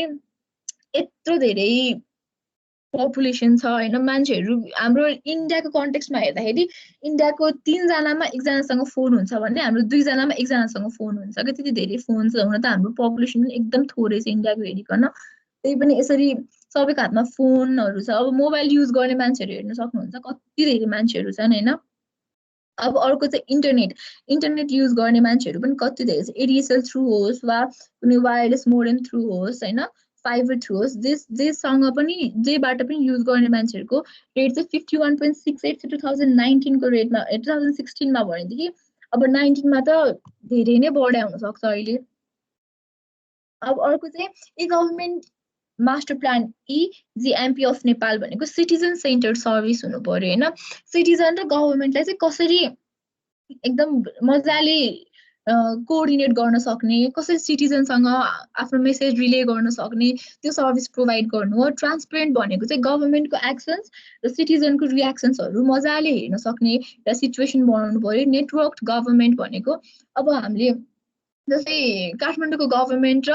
यत्रो धेरै पपुलेसन छ होइन, मान्छेहरू हाम्रो इन्डियाको कन्टेक्स्टमा हेर्दाखेरि इन्डियाको 3 जनामा 1 जनासँग फोन हुन्छ भने हाम्रो 2 जनामा 1 जनासँग फोन हुन्छ कि, त्यति धेरै फोन छ। हुन त हाम्रो पपुलेसन पनि एकदम थोरै छ इन्डियाको हेरिकन, त्यही पनि यसरी सबैको हातमा फोनहरू छ। अब मोबाइल युज गर्ने मान्छेहरू हेर्न सक्नुहुन्छ कति धेरै मान्छेहरू छन् होइन। अब अर्को चाहिँ इन्टरनेट युज गर्ने मान्छेहरू पनि कति धेरै छ, एडिएसएल थ्रु होस् वा कुनै वायरलेस मोडेम थ्रु होस् होइन, फाइबर थ्रु होस्, जेसँग पनि जेबाट पनि युज गर्ने मान्छेहरूको रेट चाहिँ 51.68 छ 2019 को रेटमा, 2016 मा भनेदेखि अब 19 मा त धेरै नै बढ्या हुनसक्छ अहिले। अब अर्को चाहिँ e government master plan EGMP of Nepal भनेको सिटिजन सेन्टर्ड सर्भिस हुनु पर्यो होइन। सिटिजन र गभर्मेन्टलाई चाहिँ कसरी एकदम मजाले कोअर्डिनेट गर्न सक्ने, कसरी सिटिजनसँग आफ्नो मेसेज रिले गर्न सक्ने त्यो सर्भिस प्रोभाइड गर्नु हो। ट्रान्सपेरेन्ट भनेको चाहिँ गभर्मेन्टको एक्सन्स र सिटिजनको रियाक्सन्सहरू मजाले हेर्न सक्ने एउटा सिचुएसन बनाउनु पर्यो। नेटवर्क गभर्मेन्ट भनेको अब हामीले जस्तै काठमाडौँको गभर्मेन्ट र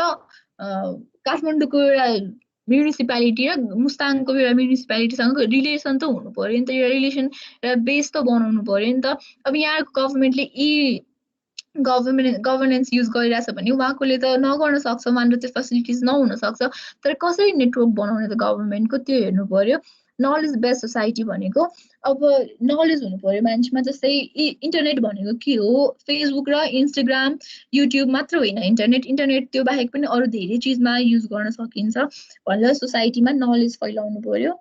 काठमाडौँको एउटा म्युनिसिपालिटी र मुस्ताङको एउटा म्युनिसिपालिटीसँग रिलेसन त हुनु पर्यो नि त, एउटा रिलेसन एउटा बेस त बनाउनु पर्यो नि त। अब यहाँको गभर्मेन्टले गभर्नेन्स युज गरिरहेछ भने उहाँकोले त नगर्न सक्छ, उहाँले त्यो फेसिलिटिज नहुन सक्छ, तर कसरी नेटवर्क बनाउने त गभर्मेन्टको त्यो हेर्नु पर्यो। नलेज बेस्ड सोसाइटी भनेको अब नलेज हुनु पर्यो मान्छेमा, जस्तै इन्टरनेट भनेको के हो, फेसबुक र इन्स्टाग्राम युट्युब मात्र होइन इन्टरनेट त्यो बाहेक पनि अरू धेरै चिजमा युज गर्न सकिन्छ भनेर सोसाइटीमा नलेज फैलाउनु पर्यो।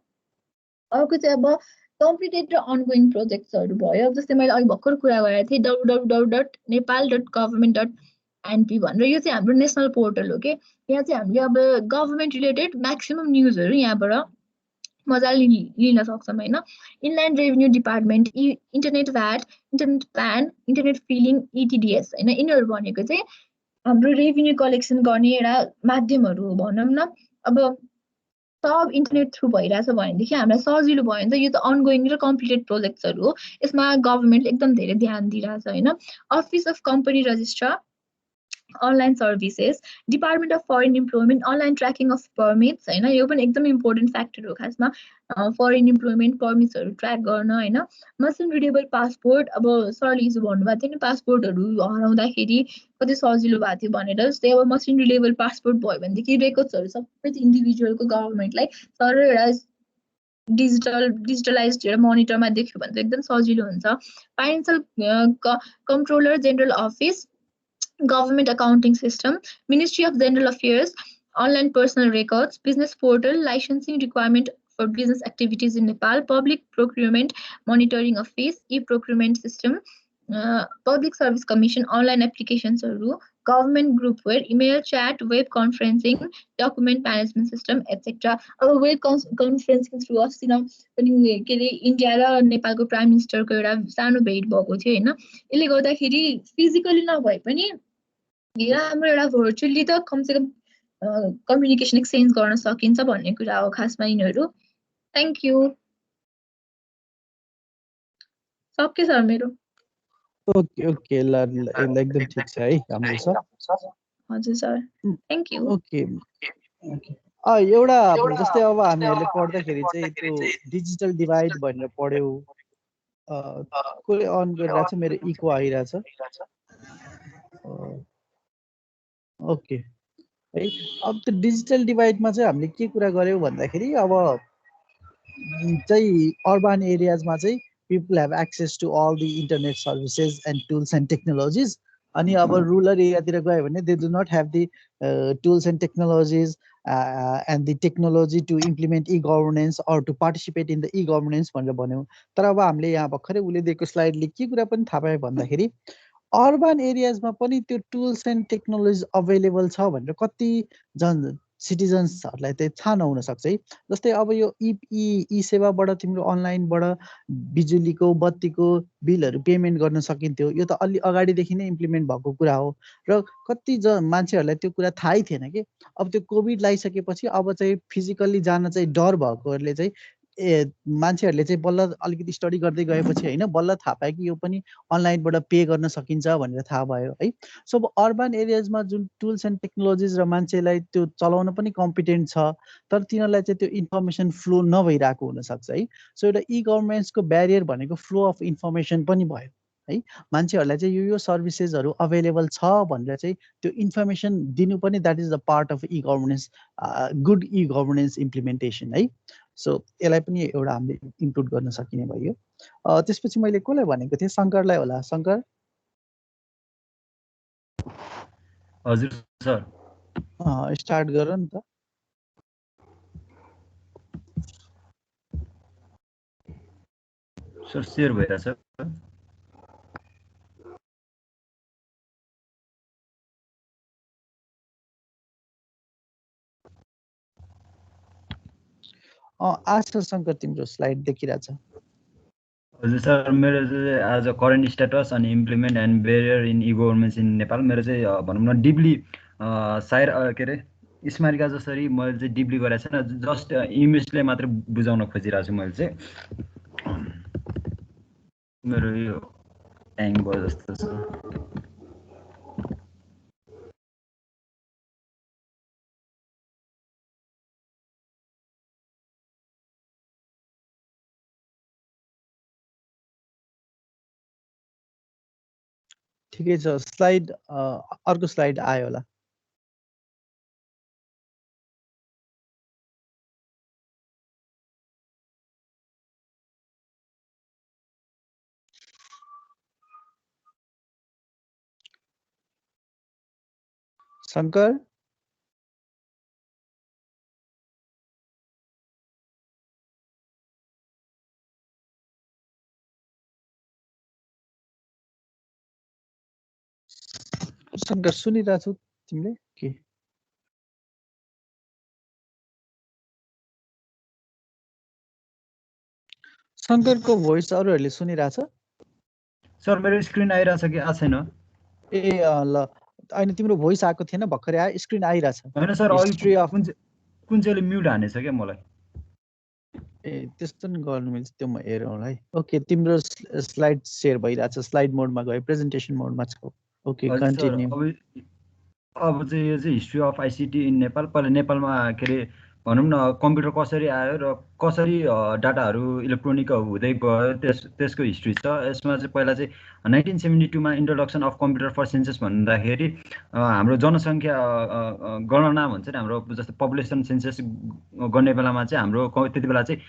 अर्को चाहिँ अब कम्प्लिटेड र अनगोइङ प्रोजेक्ट्सहरू भयो, जस्तै मैले अघि भर्खर कुरा गरेको थिएँ www.nepal.government एनपी भनेर यो चाहिँ हाम्रो नेसनल पोर्टल हो के यहाँ चाहिँ हामीले अब गभर्मेन्ट रिलेटेड म्याक्सिमम न्युजहरू यहाँबाट मजाले लिन सक्छौँ होइन inland revenue department internet VAT internet plan internet filing ETDS होइन यिनीहरू भनेको चाहिँ हाम्रो रेभेन्यू कलेक्सन गर्ने एउटा माध्यमहरू हो भनौँ न अब सब इन्टरनेट थ्रु भइरहेछ भनेदेखि हामीलाई सजिलो भयो नि त यो त अनगोइङ र कम्प्लिटेड प्रोजेक्ट्सहरू हो यसमा गभर्मेन्टले एकदम धेरै ध्यान दिइरहेछ होइन office of company registrar online services department of foreign employment online tracking of permits होइन यो पनि एकदम इम्पोर्टेन्ट फ्याक्टर हो खासमा फरेन इम्प्लोइमेन्ट पर्मिट्सहरू ट्र्याक गर्न होइन मसिन रिडेबल पासपोर्ट अब सरले हिजो भन्नुभएको थियो नि पासपोर्टहरू हराउँदाखेरि कति सजिलो भएको थियो भनेर जस्तै अब मसिन रिडेबल पासपोर्ट भयो भनेदेखि रेकर्ड्सहरू सबै इन्डिभिजुअलको गभर्मेन्टलाई सर एउटा डिजिटलाइज एउटा मोनिटरमा देख्यो भने चाहिँ एकदम सजिलो हुन्छ financial controller general office Government Accounting System, Ministry of General Affairs, Online Personal Records, Business Portal, Licensing Requirement for Business Activities in Nepal, Public Procurement Monitoring of Fees, E-Procurement System, Public Service Commission, Online Applications, Government Groupware, Email, Chat, Web Conferencing, Document Management System, etc. अब web conferencing through अस्ति पनि के अरे India र नेपालको prime मिनिस्टरको एउटा सानो भेट भएको थियो होइन यसले गर्दाखेरि फिजिकली नभए पनि हाम्रो एउटा भर्चुअली त कमसेकम कम्युनिकेसन एक्सचेन्ज गर्न सकिन्छ भन्ने कुरा हो खासमा यिनीहरू थ्याङ्क यू सक्यो सर मेरो ओके ओके ल एकदम ठिक छ है राम्रो छ हजुर sir thank you okay okay एउटा जस्तै अब हामीहरूले पढ्दाखेरि चाहिँ त्यो डिजिटल डिभाइड भनेर पढ्यौ कसले अन गरिरहेछ मेरो इको आइरहेछ ओके है अब त्यो डिजिटल डिभाइडमा चाहिँ हामीले के कुरा गर्यौँ भन्दाखेरि अब चाहिँ अर्बन एरियाजमा चाहिँ people have access to all the internet services and tools and technologies अनि अब रुरल एरियातिर गयो भने they do not have the tools and technologies and the technology to implement e-governance or to participate in the e-governance भनेर भन्यौँ तर अब हामीले यहाँ भर्खरै उसले दिएको स्लाइडले के कुरा पनि थाहा पायो भन्दाखेरि अर्बन एरियाजमा पनि त्यो टुल्स एन्ड टेक्नोलोजी अभाइलेबल छ भनेर कति सिटिजन्सहरूलाई चाहिँ थाहा नहुन सक्छ है जस्तै अब यो ई सेवाबाट तिम्रो अनलाइनबाट बिजुलीको बत्तीको बिलहरू पेमेन्ट गर्न सकिन्थ्यो यो त अलि अगाडिदेखि नै इम्प्लिमेन्ट भएको कुरा हो र कति मान्छेहरूलाई त्यो कुरा थाहै थिएन कि अब त्यो कोभिड लगाइसकेपछि अब चाहिँ फिजिकल्ली जान चाहिँ डर भएकोहरूले चाहिँ मान्छेहरूले चाहिँ बल्ल अलिकति स्टडी गर्दै गएपछि होइन बल्ल थाहा पायो कि यो पनि अनलाइनबाट पे गर्न सकिन्छ भनेर थाहा भयो है सो अब अर्बन एरियाजमा जुन टुल्स एन्ड टेक्नोलोजिज र मान्छेलाई त्यो चलाउन पनि कम्पिटेन्ट छ तर तिनीहरूलाई चाहिँ त्यो इन्फर्मेसन फ्लो नभइरहेको हुनसक्छ है सो एउटा इ गभर्नेन्सको ब्यारियर भनेको फ्लो अफ इन्फर्मेसन पनि भयो है मान्छेहरूलाई चाहिँ यो सर्भिसेसहरू अभाइलेबल छ भनेर चाहिँ त्यो इन्फर्मेसन दिनु पनि that is the part of e governance good e governance implementation है सो यसलाई पनि एउटा हामीले इन्क्लुड गर्न सकिने भयो त्यसपछि मैले कसलाई भनेको थिएँ शङ्करलाई होला शङ्कर हजुर सर स्टार्ट गर नि त सर सेयर भइरहेछ आज शङ्कर तिम्रो स्लाइड देखिरहेछ हजुर सर मेरो चाहिँ आज करेन्ट स्ट्याटस अनि implement and barrier in e governance in Nepal मेरो चाहिँ भनौँ न डिपली सायद के अरे स्मारिका जसरी मैले चाहिँ डिपली गरेको छैन जस्ट इमेजले मात्रै बुझाउन खोजिरहेको छु मैले चाहिँ मेरो यो ह्याङ भयो जस्तो छ ठिकै छ स्लाइड अर्को स्लाइड आयो होला शङ्कर शङ्कर सुनिरहेको छु तिमीले के शङ्करको भोइस अरूहरूले सुनिरहेछ सर मेरो स्क्रिन आइरहेछ कि आएको छैन ए ल होइन तिम्रो भोइस आएको थिएन भर्खरै आयो स्क्रिन आइरहेछ होइन सर हिस्ट्री अफ कुन चाहिँले म्युट हानेछ क्या मलाई ए त्यस्तो नि गर्नु मिल्छ त्यो म हेरौँ है ओके तिम्रो स्लाइड सेयर भइरहेछ स्लाइड मोडमा गयो प्रेजेन्टेसन मोडमा छ ओके हजुर सर कन्टिन्यू अब चाहिँ यो चाहिँ history of ICT in Nepal पहिला नेपालमा के अरे भनौँ न कम्प्युटर कसरी आयो र कसरी डाटाहरू इलेक्ट्रोनिक हुँदै गयो त्यसको हिस्ट्री छ यसमा चाहिँ पहिला चाहिँ 1972मा introduction of computer for census भन्दाखेरि हाम्रो जनसङ्ख्या गणना भन्छ नि हाम्रो जस्तो पपुलेसन सेन्सस गर्ने बेलामा चाहिँ हाम्रो त्यति बेला चाहिँ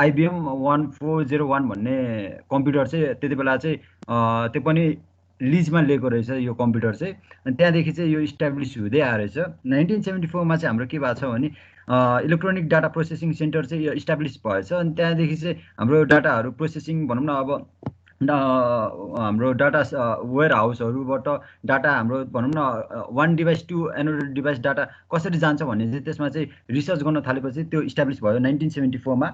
IBM 1401 भन्ने कम्प्युटर चाहिँ त्यति बेला चाहिँ त्यो पनि लिजमा लिएको रहेछ यो कम्प्युटर चाहिँ अनि त्यहाँदेखि चाहिँ यो इस्टाब्लिस हुँदै आएको रहेछ 1974मा चाहिँ हाम्रो के भएको छ भने इलेक्ट्रोनिक डाटा प्रोसेसिङ सेन्टर चाहिँ यो इस्टाब्लिस भएछ अनि त्यहाँदेखि चाहिँ हाम्रो डाटाहरू प्रोसेसिङ भनौँ न अब हाम्रो डाटा वेयर हाउसहरूबाट डाटा हाम्रो भनौँ न one device to another device data कसरी जान्छ भन्ने चाहिँ त्यसमा चाहिँ रिसर्च गर्न थालेपछि त्यो इस्टाब्लिस भयो 1974मा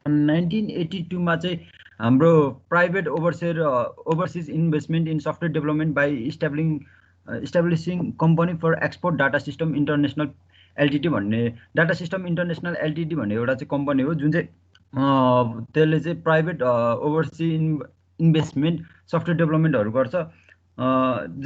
1982मा चाहिँ हाम्रो private overseas investment in software development by establishing company for export data system international LTD भन्ने डाटा सिस्टम इन्टरनेसनल LTD भन्ने एउटा चाहिँ कम्पनी हो जुन चाहिँ त्यसले चाहिँ प्राइभेट ओभरसी इन्भेस्टमेन्ट सफ्टवेयर डेभलपमेन्टहरू गर्छ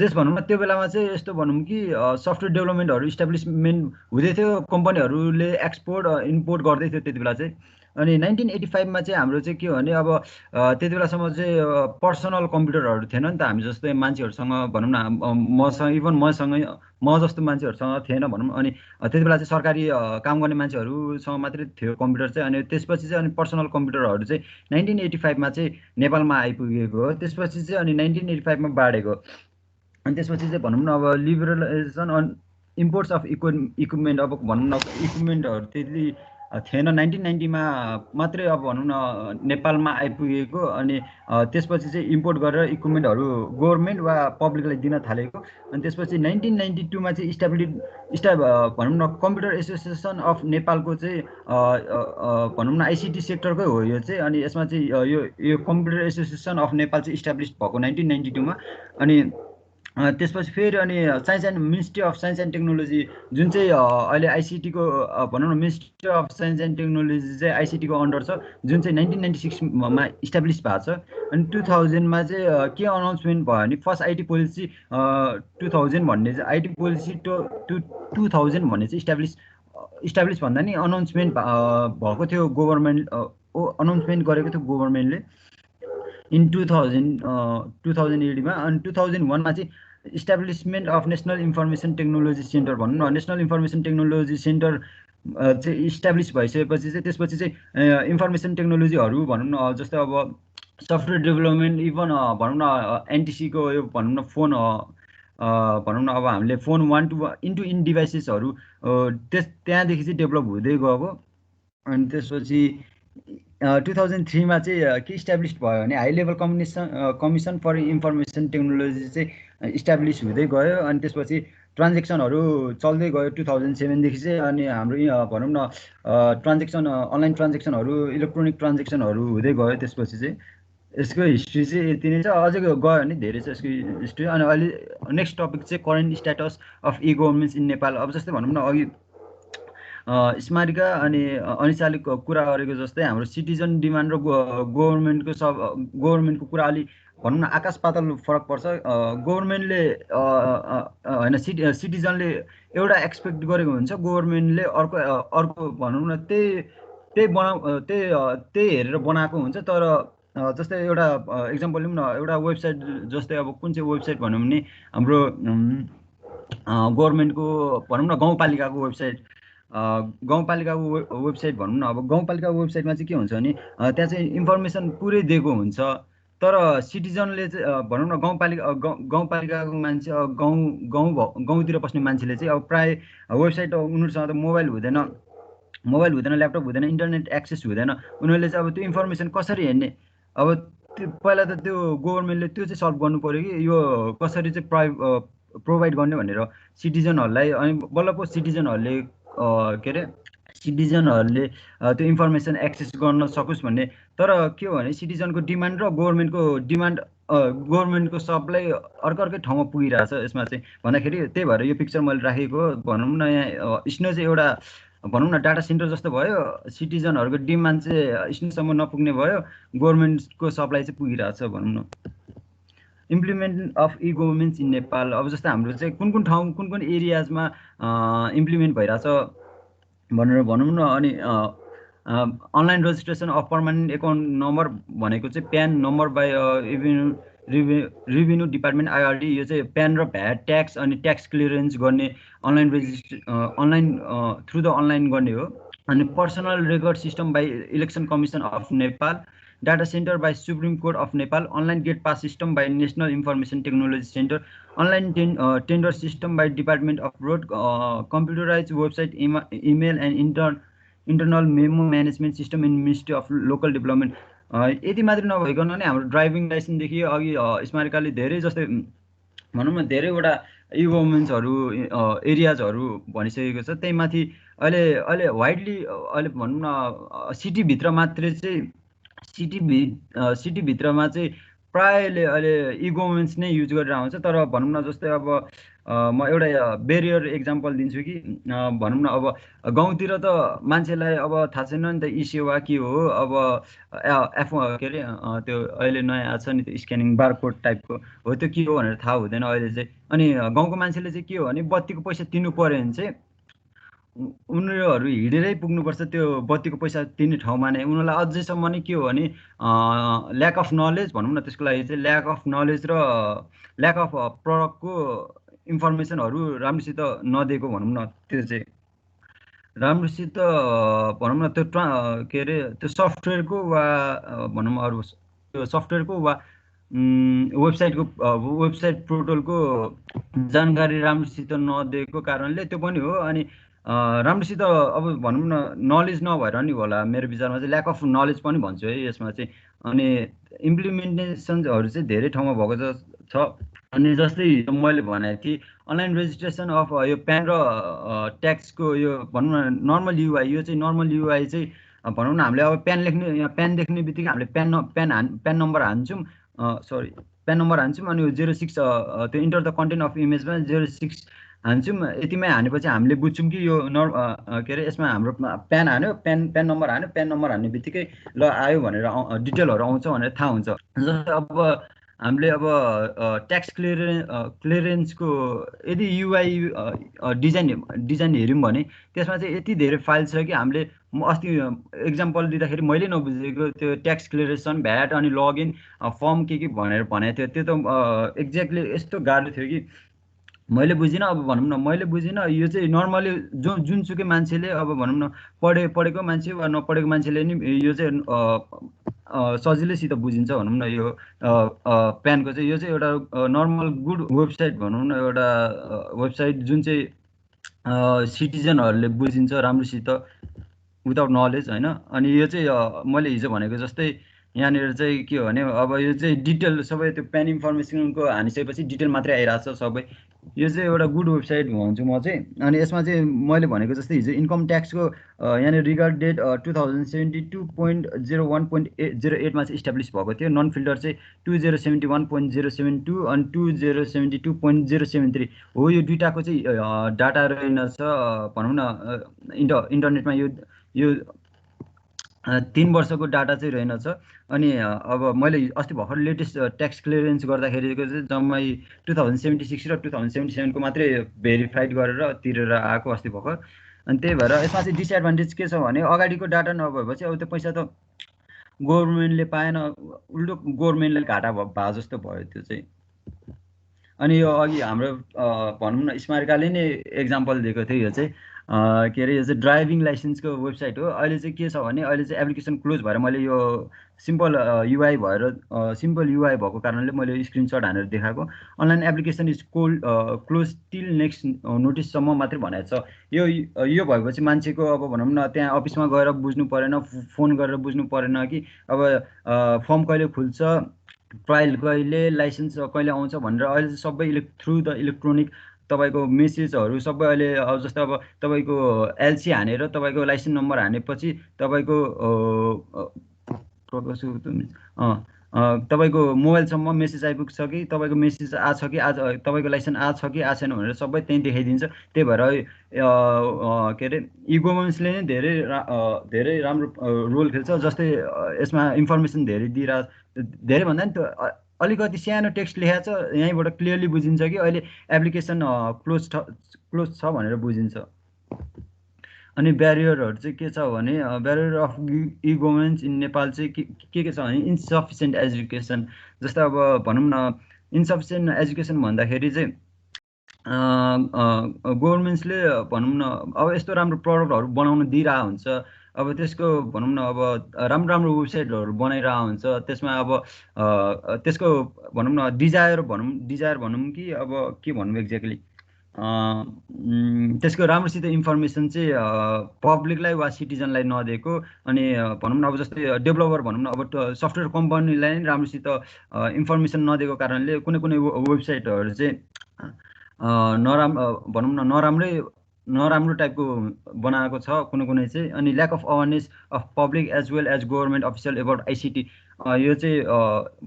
जस भनौँ न त्यो बेलामा चाहिँ यस्तो भनौँ कि सफ्टवेयर डेभलपमेन्टहरू इस्टाब्लिसमेन्ट हुँदै थियो कम्पनीहरूले एक्सपोर्ट इम्पोर्ट गर्दै थियो त्यति बेला चाहिँ अनि 1985मा चाहिँ हाम्रो चाहिँ के हो भने अब त्यति बेलासम्म चाहिँ पर्सनल कम्प्युटरहरू थिएन नि त हामी जस्तै मान्छेहरूसँग भनौँ न मसँग इभन म जस्तो मान्छेहरूसँग थिएन भनौँ अनि त्यति बेला चाहिँ सरकारी काम गर्ने मान्छेहरूसँग मात्रै थियो कम्प्युटर चाहिँ अनि त्यसपछि चाहिँ अनि पर्सनल कम्प्युटरहरू चाहिँ 1985मा चाहिँ नेपालमा आइपुगेको हो त्यसपछि चाहिँ अनि 1985मा बाढेको अनि त्यसपछि चाहिँ भनौँ न अब liberalisation on imports of equipment अब भनौँ न इक्विपमेन्टहरू त्यति थिएन 1990मा मात्रै अब भनौँ न नेपालमा आइपुगेको अनि त्यसपछि चाहिँ इम्पोर्ट गरेर इक्विपमेन्टहरू गभर्मेन्ट वा पब्लिकलाई दिन थालेको अनि त्यसपछि 1992मा चाहिँ भनौँ न कम्प्युटर एसोसिएसन अफ नेपालको चाहिँ भनौँ न ICT सेक्टरकै हो यो चाहिँ अनि यसमा चाहिँ यो कम्प्युटर एसोसिएसन अफ नेपाल चाहिँ इस्टाब्लिस भएको 1992मा अनि त्यसपछि फेरि अनि science and ministry of science and technology जुन चाहिँ अहिले ICTको भनौँ न ministry of science and technology चाहिँ ICTको अन्डर छ जुन चाहिँ 1996मा इस्टाब्लिस भएको छ अनि 2000मा चाहिँ के अनाउन्समेन्ट भयो भने फर्स्ट IT पोलिसी 2000 भन्ने चाहिँ IT पोलिसी 2000 भन्ने चाहिँ इस्टाब्लिस भन्दा नि अनाउन्समेन्ट भएको थियो गभर्मेन्ट अनाउन्समेन्ट गरेको थियो गभर्मेन्टले इन 2000 AD-मा अनि 2001मा चाहिँ establishment of national information technology centre भनौँ न नेसनल इन्फर्मेसन टेक्नोलोजी सेन्टर चाहिँ इस्टाब्लिस भइसकेपछि चाहिँ त्यसपछि चाहिँ इन्फर्मेसन टेक्नोलोजीहरू भनौँ न जस्तै अब सफ्टवेयर डेभलपमेन्ट इभन भनौँ न NTCको यो भनौँ न फोन भनौँ न अब हामीले फोन 1 to इन डिभाइसेसहरू त्यहाँदेखि चाहिँ डेभलप हुँदै गएको अनि त्यसपछि 2003मा चाहिँ के इस्टाब्लिस भयो भने high level commission for information technology चाहिँ इस्टाब्लिस हुँदै गयो अनि त्यसपछि ट्रान्जेक्सनहरू चल्दै गयो 2007देखि चाहिँ अनि हाम्रो भनौँ न ट्रान्जेक्सन अनलाइन ट्रान्जेक्सनहरू इलेक्ट्रोनिक ट्रान्जेक्सनहरू हुँदै गयो त्यसपछि चाहिँ यसको हिस्ट्री चाहिँ यति नै छ अझै गयो भने धेरै छ यसको हिस्ट्री अनि अहिले नेक्स्ट टपिक चाहिँ current status of governments in Nepal अब जस्तै भनौँ न अघि स्मारिका अनि अनिसाले कुरा गरेको जस्तै हाम्रो सिटिजन डिमान्ड र गभर्मेन्टको कुरा अलि भनौँ न आकाश पाताल फरक पर्छ गभर्मेन्टले होइन सिटिजनले एउटा एक्सपेक्ट गरेको हुन्छ गभर्मेन्टले अर्को भनौँ न त्यही हेरेर बनाएको हुन्छ तर जस्तै एउटा इक्जाम्पल लिउँ न एउटा वेबसाइट जस्तै अब कुन चाहिँ वेबसाइट भनौँ भने हाम्रो गभर्मेन्टको भनौँ न गाउँपालिकाको वेबसाइट भनौँ न अब गाउँपालिकाको वेबसाइटमा चाहिँ के हुन्छ भने त्यहाँ चाहिँ इन्फर्मेसन पुरै दिएको हुन्छ तर सिटिजनले चाहिँ भनौँ न गाउँपालिकाको मान्छे गाउँतिर बस्ने मान्छेले चाहिँ अब प्राय वेबसाइट उनीहरूसँग त मोबाइल हुँदैन ल्यापटप हुँदैन इन्टरनेट एक्सेस हुँदैन उनीहरूले चाहिँ अब त्यो इन्फर्मेसन कसरी हेर्ने अब त्यो पहिला त त्यो गभर्मेन्टले त्यो चाहिँ सल्भ गर्नु पऱ्यो कि यो कसरी चाहिँ प्रोभाइड गर्ने भनेर सिटिजनहरूलाई, अनि बल्ल पो सिटिजनहरूले के अरे सिटिजनहरूले त्यो इन्फर्मेसन एक्सेस गर्न सकोस् भन्ने। तर के हो भने सिटिजनको डिमान्ड र गभर्मेन्टको डिमान्ड, गभर्मेन्टको सप्लाई अर्कै ठाउँमा पुगिरहेछ यसमा चाहिँ भन्दाखेरि। त्यही भएर यो पिक्चर मैले राखेको भनौँ न। यहाँ स्नो चाहिँ एउटा भनौँ न डाटा सेन्टर जस्तो भयो, सिटिजनहरूको डिमान्ड चाहिँ स्नोसम्म नपुग्ने भयो, गभर्मेन्टको सप्लाई चाहिँ पुगिरहेछ भनौँ न। Implement of e governments in Nepal, अब जस्तै हाम्रो चाहिँ कुन कुन ठाउँ कुन कुन एरियाजमा इम्प्लिमेन्ट भइरहेछ भनेर भनौँ न। अनि online registration of permanent account number भनेको चाहिँ PAN number by revenue department IRD। यो चाहिँ प्यान र भ्याट ट्याक्स अनि ट्याक्स क्लियरेन्स गर्ने अनलाइन थ्रु द अनलाइन गर्ने हो। अनि personal record system by election commission of Nepal, data centre by supreme court of Nepal, online gate pass system by national information technology centre, online tender system by department of road, computerise website, email and internal memo management system in ministry of local development. यति मात्रै नभइकन नै हाम्रो driving लाइसेन्सदेखि अघि स्मारिकाले धेरै जस्तै भनौँ न धेरैवटा ई गभर्मेन्ट्सहरू एरियाजहरू भनिसकेको छ। त्यही माथि अहिले वाइडली अहिले भनौँ न सिटीभित्र मात्रै चाहिँ सिटीभित्रमा चाहिँ प्रायःले अहिले ई गभर्मेन्ट्स नै युज गरेर आउँछ। तर भनौँ न जस्तै अब म एउटा बेरियर एक्जाम्पल दिन्छु कि भनौँ न अब गाउँतिर त मान्छेलाई अब थाहा छैन नि त ई सेवा के हो। अब के अरे त्यो अहिले नयाँ आएको छ नि त्यो स्क्यानिङ बारकोड टाइपको हो, त्यो के हो भनेर थाहा हुँदैन अहिले चाहिँ। अनि गाउँको मान्छेले चाहिँ के हो भने बत्तीको पैसा तिर्नु पऱ्यो भने चाहिँ उनीहरू हिँडेरै पुग्नुपर्छ त्यो बत्तीको पैसा तिर्ने ठाउँमा नै। उनीहरूलाई अझैसम्म नै के हो भने ल्याक अफ नलेज भनौँ न, त्यसको लागि चाहिँ ल्याक अफ नलेज र ल्याक अफ प्रडक्टको इन्फर्मेसनहरू राम्रोसित नदिएको भनौँ न। त्यो चाहिँ राम्रोसित भनौँ न त्यो के अरे त्यो सफ्टवेयरको वा भनौँ अरू त्यो सफ्टवेयरको वा वेबसाइट पोर्टलको जानकारी राम्रोसित नदिएको कारणले त्यो पनि हो। अनि राम्रोसित अब भनौँ न नलेज नभएर नि होला मेरो विचारमा चाहिँ, ल्याक अफ नलेज पनि भन्छु है यसमा चाहिँ। अनि इम्प्लिमेन्टेसनहरू चाहिँ धेरै ठाउँमा भएको छ। अनि जस्तै मैले भनेको थिएँ अनलाइन रेजिस्ट्रेसन अफ यो प्यान र ट्याक्सको यो भनौँ न नर्मल युआई, यो चाहिँ नर्मल युआई चाहिँ भनौँ न हामीले अब प्यान देख्ने बित्तिकै हामीले प्यान नम्बर हान्छौँ, सरी प्यान नम्बर हान्छौँ। अनि 06 त्यो इन्टर द कन्टेन्ट अफ इमेजमा 06 हान्छौँ। यतिमै हानेपछि हामीले बुझ्छौँ कि यो के अरे यसमा हाम्रो प्यान हान्यो, प्यान नम्बर हान्यो, प्यान नम्बर हान्ने बित्तिकै ल आयो भनेर डिटेलहरू आउँछ भनेर थाहा हुन्छ। जस्तै अब हामीले अब ट्याक्स क्लियरेन्सको यदि युआई डिजाइन हेऱ्यौँ भने त्यसमा चाहिँ यति धेरै फाइल छ कि हामीले अस्ति एक्जाम्पल दिँदाखेरि मैले नबुझेको त्यो ट्याक्स क्लियरेसन भ्याट अनि लगइन फर्म के भनेर भनेको थियो, त्यो त एक्ज्याक्टली यस्तो गाह्रो थियो कि मैले बुझिनँ। अब भनौँ न मैले बुझिनँ, यो चाहिँ नर्मली जुनसुकै मान्छेले अब भनौँ न पढेको मान्छे वा नपढेको मान्छेले नि यो चाहिँ सजिलैसित बुझिन्छ भनौँ न। यो प्यानको चाहिँ यो चाहिँ एउटा नर्मल गुड वेबसाइट भनौँ न, एउटा वेबसाइट जुन चाहिँ सिटिजनहरूले बुझिन्छ राम्रोसित विदाउट नलेज होइन। अनि यो चाहिँ मैले हिजो भनेको जस्तै यहाँनिर चाहिँ के हो भने अब यो चाहिँ डिटेल सबै त्यो प्यान इन्फर्मेसनको हानिसकेपछि डिटेल मात्रै आइरहेको छ सबै। यो चाहिँ एउटा गुड वेबसाइट भन्छु म चाहिँ। अनि यसमा चाहिँ मैले भनेको जस्तै हिजो इन्कम ट्याक्सको यहाँनिर रिगार्ड डेट 2072.01.08मा चाहिँ इस्टाब्लिस भएको थियो। नन फिल्टर चाहिँ 2071.072 अनि 2072.073 हो। यो दुइटाको चाहिँ डाटा रहेनछ भनौँ न इन्टरनेटमा। यो 3 वर्षको डाटा चाहिँ रहेनछ। अनि अब मैले अस्ति भर्खर लेटेस्ट ट्याक्स क्लियरेन्स गर्दाखेरिको चाहिँ जम्मै 2076 र 2077 को मात्रै भेरिफाइड गरेर तिरेर आएको अस्ति भर्खर। अनि त्यही भएर यसमा चाहिँ डिसएडभान्टेज के छ भने अगाडिको डाटा नभएपछि अब त्यो पैसा त गभर्मेन्टले पाएन, उल्टो गभर्मेन्टले घाटा भए जस्तो भयो त्यो चाहिँ। अनि यो अघि हाम्रो भनौँ न स्मारिकाले नै एक्जाम्पल दिएको थियो। यो चाहिँ के अरे यो चाहिँ ड्राइभिङ लाइसेन्सको वेबसाइट हो। अहिले चाहिँ के छ भने अहिले चाहिँ एप्लिकेसन क्लोज भएर मैले यो सिम्पल युआई भएको कारणले मैले स्क्रिनसट हानेर देखाएको। Online application is close till next नोटिससम्म मात्रै भनेको छ। यो भएपछि मान्छेको अब भनौँ न त्यहाँ अफिसमा गएर बुझ्नु परेन, फोन गरेर बुझ्नु परेन कि अब फर्म कहिले खुल्छ, ट्रायल कहिले लाइसेन्स कहिले आउँछ भनेर अहिले चाहिँ सबै थ्रु द इलेक्ट्रोनिक तपाईँको मेसेजहरू सबै अहिले जस्तो अब तपाईँको एलसी हानेर तपाईँको लाइसेन्स नम्बर हानेपछि तपाईँको तपाईँको मोबाइलसम्म मेसेज आइपुग्छ कि तपाईँको मेसेज आछ कि आज तपाईँको लाइसेन्स आछ कि आएको छैन भनेर सबै त्यहीँ देखाइदिन्छ। त्यही भएर के अरे ई गभर्नेन्सले नै धेरै राम्रो रोल खेल्छ। जस्तै यसमा इन्फर्मेसन धेरै दिइरहेको, धेरै भन्दा नि त्यो अलिकति सानो टेक्स्ट लेखेको छ, यहीँबाट क्लियरली बुझिन्छ कि अहिले एप्लिकेसन क्लोज छ भनेर बुझिन्छ। अनि ब्यारियरहरू चाहिँ के छ भने barrier of e governance in Nepal चाहिँ के छ भने इन्सफिसियन्ट एजुकेसन। जस्तै अब भनौँ न इन्सफिसियन्ट एजुकेसन भन्दाखेरि चाहिँ गभर्मेन्ट्सले भनौँ न अब यस्तो राम्रो प्रडक्टहरू बनाउन दिइरहेको हुन्छ, अब त्यसको भनौँ न अब राम्रो राम्रो वेबसाइटहरू बनाइरहेको हुन्छ, त्यसमा अब त्यसको भनौँ न डिजायर भनौँ कि अब के भनौँ एक्ज्याक्टली त्यसको राम्रोसित इन्फर्मेसन चाहिँ पब्लिकलाई वा सिटिजनलाई नदिएको। अनि भनौँ न अब जस्तै डेभलपर भनौँ न अब सफ्टवेयर कम्पनीलाई नै राम्रोसित इन्फर्मेसन नदिएको कारणले कुनै कुनै वेबसाइटहरू चाहिँ भनौँ न नराम्रो टाइपको बनाएको छ कुनै चाहिँ। अनि lack of awareness of public as well as government official about ICT, यो चाहिँ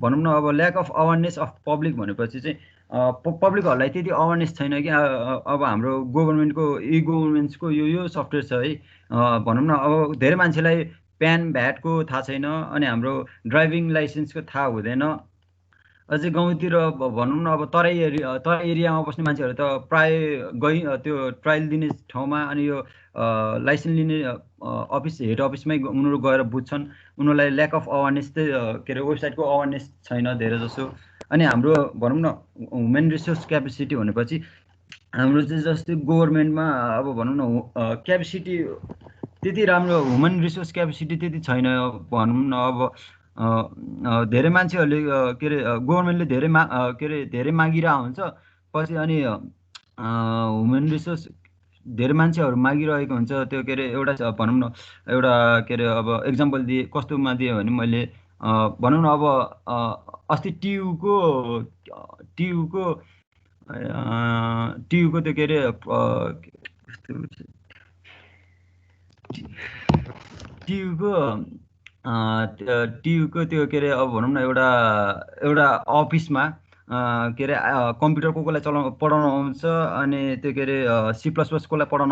भनौँ न अब lack of awareness of public भनेपछि चाहिँ पब्लिकहरूलाई त्यति अवेरनेस छैन कि अब हाम्रो गभर्मेन्टको ई गभर्नेन्सको यो सफ्टवेयर छ है, भनौँ न अब धेरै मान्छेलाई प्यान भ्याटको थाहा छैन, अनि हाम्रो ड्राइभिङ लाइसेन्सको थाहा हुँदैन। अझै गाउँतिर भनौँ न अब तराई एरियामा बस्ने मान्छेहरू त प्राय त्यो ट्रायल दिने ठाउँमा अनि यो लाइसेन्स लिने हेड अफिसमै उनीहरू गएर बुझ्छन्। उनीहरूलाई ल्याक अफ अवेरनेस चाहिँ के अरे वेबसाइटको अवेरनेस छैन धेरै जसो। अनि हाम्रो भनौँ न ह्युमन रिसोर्स क्यापेसिटी भनेपछि हाम्रो चाहिँ जस्तै गभर्मेन्टमा अब भनौँ न क्यापेसिटी त्यति राम्रो, ह्युमन रिसोर्स क्यापेसिटी त्यति छैन भनौँ न। अब धेरै मान्छेहरूले के अरे गभर्मेन्टले धेरै मागिरहेको हुन्छ पछि, अनि ह्युमन रिसोर्स धेरै मान्छेहरू मागिरहेको हुन्छ। त्यो के अरे एउटा भनौँ न एउटा के अरे अब एक्जाम्पल कस्तोमा दिएँ भने मैले भनौँ न अब अस्ति टियुको त्यो के अरे टियुको त्यो के अरे अब भनौँ न एउटा अफिसमा के अरे कम्प्युटर कसलाई पढाउन आउँछ, अनि त्यो के अरे C++ कसलाई पढाउन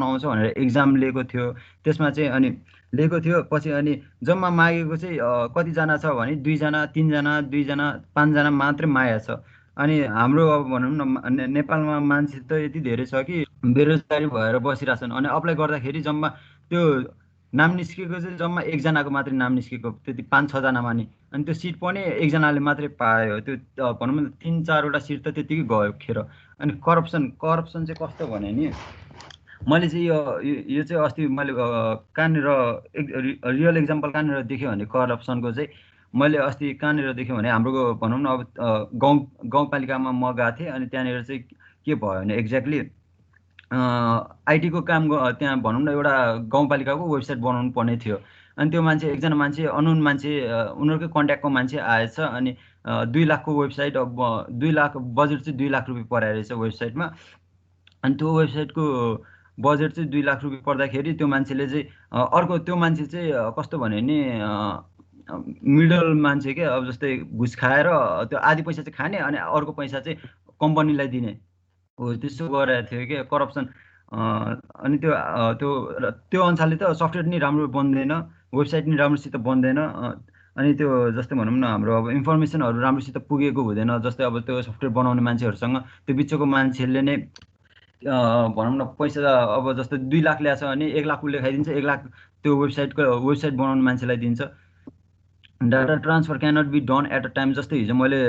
आउँछ भनेर एक्जाम लिएको थियो। त्यसमा चाहिँ अनि लिएको थियो पछि अनि जम्मा मागेको चाहिँ कतिजना छ भने 2 जना 3 जना 2 जना 5 जना मात्रै मागेको छ। अनि हाम्रो अब भनौँ न नेपालमा मान्छे त यति धेरै छ कि बेरोजगारी भएर बसिरहेछन्। अनि अप्लाई गर्दाखेरि जम्मा त्यो नाम निस्केको चाहिँ जम्मा 1 जनाको मात्रै नाम निस्केको, त्यति 5-6 जनामा नि। अनि त्यो सिट पनि 1 जनाले मात्रै पायो। त्यो भनौँ न 3-4वटा सिट त त्यतिकै गयो खेर। अनि करप्सन चाहिँ कस्तो भने नि, मैले चाहिँ यो चाहिँ अस्ति मैले कहाँनिर रियल एक्जाम्पल कहाँनिर देखेँ भने करप्सनको चाहिँ मैले अस्ति कहाँनिर देखेँ भने हाम्रो भनौँ न अब गाउँपालिकामा म गएको थिएँ। अनि त्यहाँनिर चाहिँ के भयो भने एक्ज्याक्टली आइटीको काम त्यहाँ भनौँ न एउटा गाउँपालिकाको वेबसाइट बनाउनु पर्ने थियो। अनि त्यो मान्छे एकजना मान्छे अननोन मान्छे उनीहरूकै कन्ट्याक्टको मान्छे आएछ। अनि 2 लाखको वेबसाइट, अब 2 लाख बजेट चाहिँ 2 लाख रुपियाँ परेको रहेछ वेबसाइटमा। अनि त्यो वेबसाइटको बजेट चाहिँ 2 लाख रुपियाँ पर्दाखेरि त्यो मान्छेले चाहिँ अर्को त्यो मान्छे चाहिँ कस्तो भने नि मिडल मान्छे क्या, अब जस्तै घुस खाएर त्यो आधी पैसा चाहिँ खाने अनि अर्को पैसा चाहिँ कम्पनीलाई दिने हो, त्यस्तो गरेको थियो क्या करप्सन। अनि त्यो अनुसारले त सफ्टवेयर नि राम्रो बन्दैन, वेबसाइट नि राम्रोसित बन्दैन। अनि त्यो जस्तै भनौँ न हाम्रो अब इन्फर्मेसनहरू राम्रोसित पुगेको हुँदैन। जस्तै अब त्यो सफ्टवेयर बनाउने मान्छेहरूसँग त्यो बिचको मान्छेले नै भनौँ न पैसा अब जस्तो 2 लाख ल्याएछ भने 1 लाख उसले खाइदिन्छ, 1 लाख त्यो वेबसाइट बनाउने मान्छेलाई दिन्छ। Data transfer cannot be done at a time. जस्तै हिजो मैले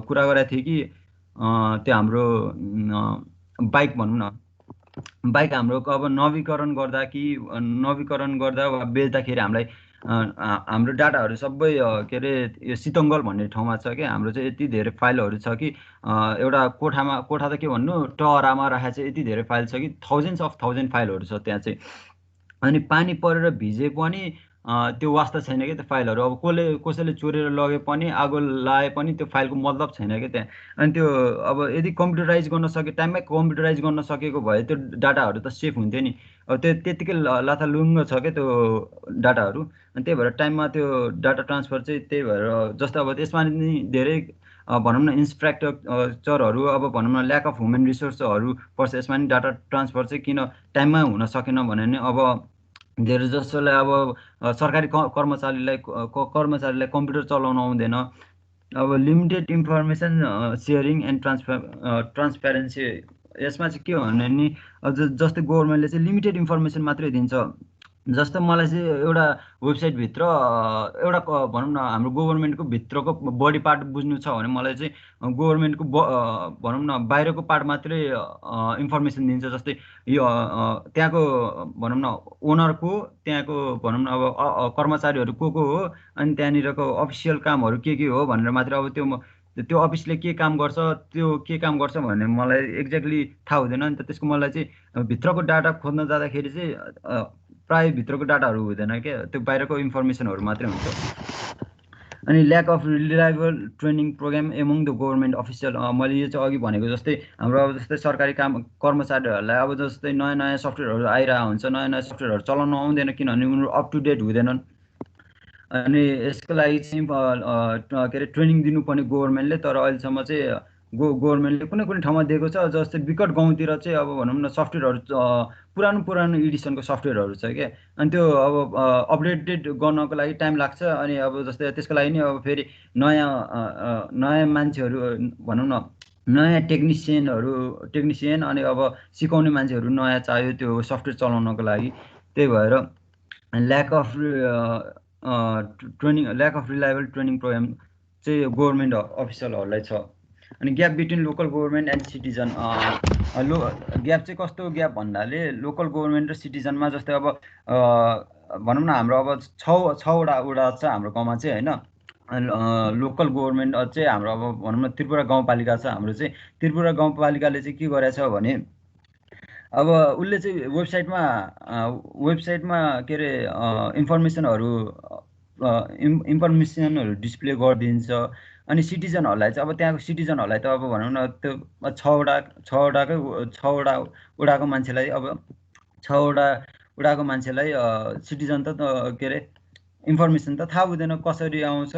कुरा गरेको थिएँ कि त्यो हाम्रो बाइक भनौँ न, बाइक हाम्रो अब नवीकरण गर्दा वा बेच्दाखेरि हामीलाई हाम्रो डाटाहरू सबै के अरे यो सितङ्गल भन्ने ठाउँमा छ क्या। हाम्रो चाहिँ यति धेरै फाइलहरू छ कि एउटा कोठा त के भन्नु, टहरामा राखेको चाहिँ यति धेरै फाइल छ कि थाउजन्ड फाइलहरू छ त्यहाँ चाहिँ। अनि पानी परेर भिजे पनि त्यो वास्ता छैन क्या त्यो फाइलहरू। अब कसैले चोरेर लगे पनि आगो लाए पनि त्यो फाइलको मतलब छैन क्या त्यहाँ। अनि त्यो अब यदि कम्प्युटराइज गर्न सके टाइममै कम्प्युटराइज गर्न सकेको भए त्यो डाटाहरू त सेफ हुन्थ्यो नि। अब त्यो त्यत्तिकै लाथालुङ्ग छ क्या त्यो डाटाहरू। अनि त्यही भएर टाइममा त्यो डाटा ट्रान्सफर चाहिँ त्यही भएर जस्तो अब त्यसमा नि धेरै भनौँ न इन्फ्रास्ट्रक्चरहरू अब भनौँ न ल्याक अफ ह्युमन रिसोर्सहरू पर्छ यसमा नि। डाटा ट्रान्सफर चाहिँ किन टाइममा हुन सकेन भने नि अब धेरै जसोलाई अब सरकारी कर्मचारीलाई कम्प्युटर चलाउन आउँदैन। अब limited information sharing and transparency यसमा चाहिँ के हो भने नि जस्तै गभर्मेन्टले चाहिँ लिमिटेड इन्फर्मेसन मात्रै दिन्छ। जस्तो मलाई चाहिँ एउटा वेबसाइटभित्र एउटा भनौँ न हाम्रो गभर्मेन्टको भित्रको बडी पार्ट बुझ्नु छ भने मलाई चाहिँ गभर्मेन्टको भनौँ न बाहिरको पार्ट मात्रै इन्फर्मेसन दिन्छ। जस्तै यो त्यहाँको भनौँ न ओनरको त्यहाँको भनौँ न अब कर्मचारीहरू को हो अनि त्यहाँनिरको अफिसियल कामहरू के हो भनेर मात्रै अब त्यो अफिसले के काम गर्छ त्यो के काम गर्छ भन्ने मलाई एक्ज्याक्टली थाहा हुँदैन नि त। त्यसको मलाई चाहिँ भित्रको डाटा खोज्न जाँदाखेरि चाहिँ प्रायः भित्रको डाटाहरू हुँदैन क्या, त्यो बाहिरको इन्फर्मेसनहरू मात्रै हुन्छ। अनि lack of reliable training programme among the government official मैले यो चाहिँ अघि भनेको जस्तै हाम्रो अब जस्तै सरकारी कर्मचारीहरूलाई अब जस्तै नयाँ सफ्टवेयरहरू आइरहेको हुन्छ, नयाँ सफ्टवेयरहरू चलाउन आउँदैन किनभने उनीहरू अप टु डेट हुँदैनन्। अनि यसको लागि चाहिँ के अरे ट्रेनिङ दिनुपर्ने गभर्मेन्टले, तर अहिलेसम्म चाहिँ गभर्मेन्टले कुनै ठाउँमा दिएको छ। जस्तै विकट गाउँतिर चाहिँ अब भनौँ न सफ्टवेयरहरू पुरानो एडिसनको सफ्टवेयरहरू छ क्या। अनि त्यो अब अपडेटेड गर्नको लागि टाइम लाग्छ। अनि अब जस्तै त्यसको लागि नि अब फेरि नयाँ मान्छेहरू भनौँ न नयाँ टेक्निसियन अनि अब सिकाउने मान्छेहरू नयाँ चाहियो त्यो सफ्टवेयर चलाउनको लागि। त्यही भएर lack of reliable training programme चाहिँ गभर्मेन्ट अफिसियलहरूलाई छ। अनि gap between local government and citizen gap चाहिँ कस्तो ग्याप भन्नाले लोकल गभर्मेन्ट र सिटिजनमा जस्तै अब भनौँ न हाम्रो अब छवटा वडा छ हाम्रो गाउँमा चाहिँ होइन। लोकल गभर्मेन्ट चाहिँ हाम्रो अब भनौँ न त्रिपुरा गाउँपालिका छ हाम्रो चाहिँ। त्रिपुरा गाउँपालिकाले चाहिँ के गरेछ भने अब उसले चाहिँ वेबसाइटमा के अरे इन्फर्मेसनहरू डिस्प्ले गरिदिन्छ। अनि सिटिजनहरूलाई चाहिँ अब त्यहाँको सिटिजनहरूलाई त अब भनौँ न त्यो छवटा वडाको मान्छेलाई अब छवटा वडाको मान्छेलाई सिटिजन त के अरे इन्फर्मेसन त थाहा हुँदैन कसरी आउँछ।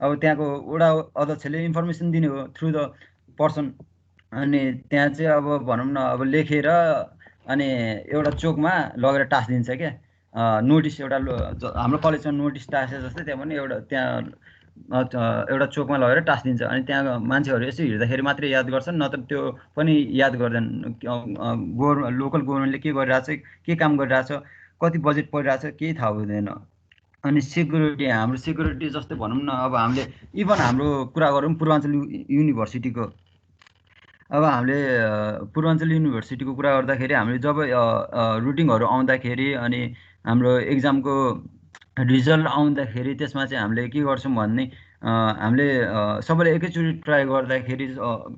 अब त्यहाँको वडा अध्यक्षले इन्फर्मेसन दिने हो थ्रु द पर्सन। अनि त्यहाँ चाहिँ अब भनौँ न अब लेखेर अनि एउटा चोकमा लगेर टाँसिदिन्छ क्या नोटिस। हाम्रो कलेजमा नोटिस टाँसे जस्तै त्यहाँ पनि एउटा चोकमा लगेर टाँसिदिन्छ। अनि त्यहाँ मान्छेहरू यसो हिँड्दाखेरि मात्रै याद गर्छन्, नत्र त्यो पनि याद गर्दैन लोकल गभर्मेन्टले के गरिरहेछ, के काम गरिरहेछ, कति बजेट परिरहेछ केही थाहा हुँदैन। अनि हाम्रो सेक्युरिटी जस्तै भनौँ न अब हामीले इभन हाम्रो कुरा गरौँ पूर्वाञ्चल युनिभर्सिटीको। अब हामीले पूर्वाञ्चल युनिभर्सिटीको कुरा गर्दाखेरि हामीले जब रुटिङहरू आउँदाखेरि अनि हाम्रो एक्जामको रिजल्ट आउँदाखेरि त्यसमा चाहिँ हामीले के गर्छौँ भन्ने हामीले सबैले एकैचोटि ट्राई गर्दाखेरि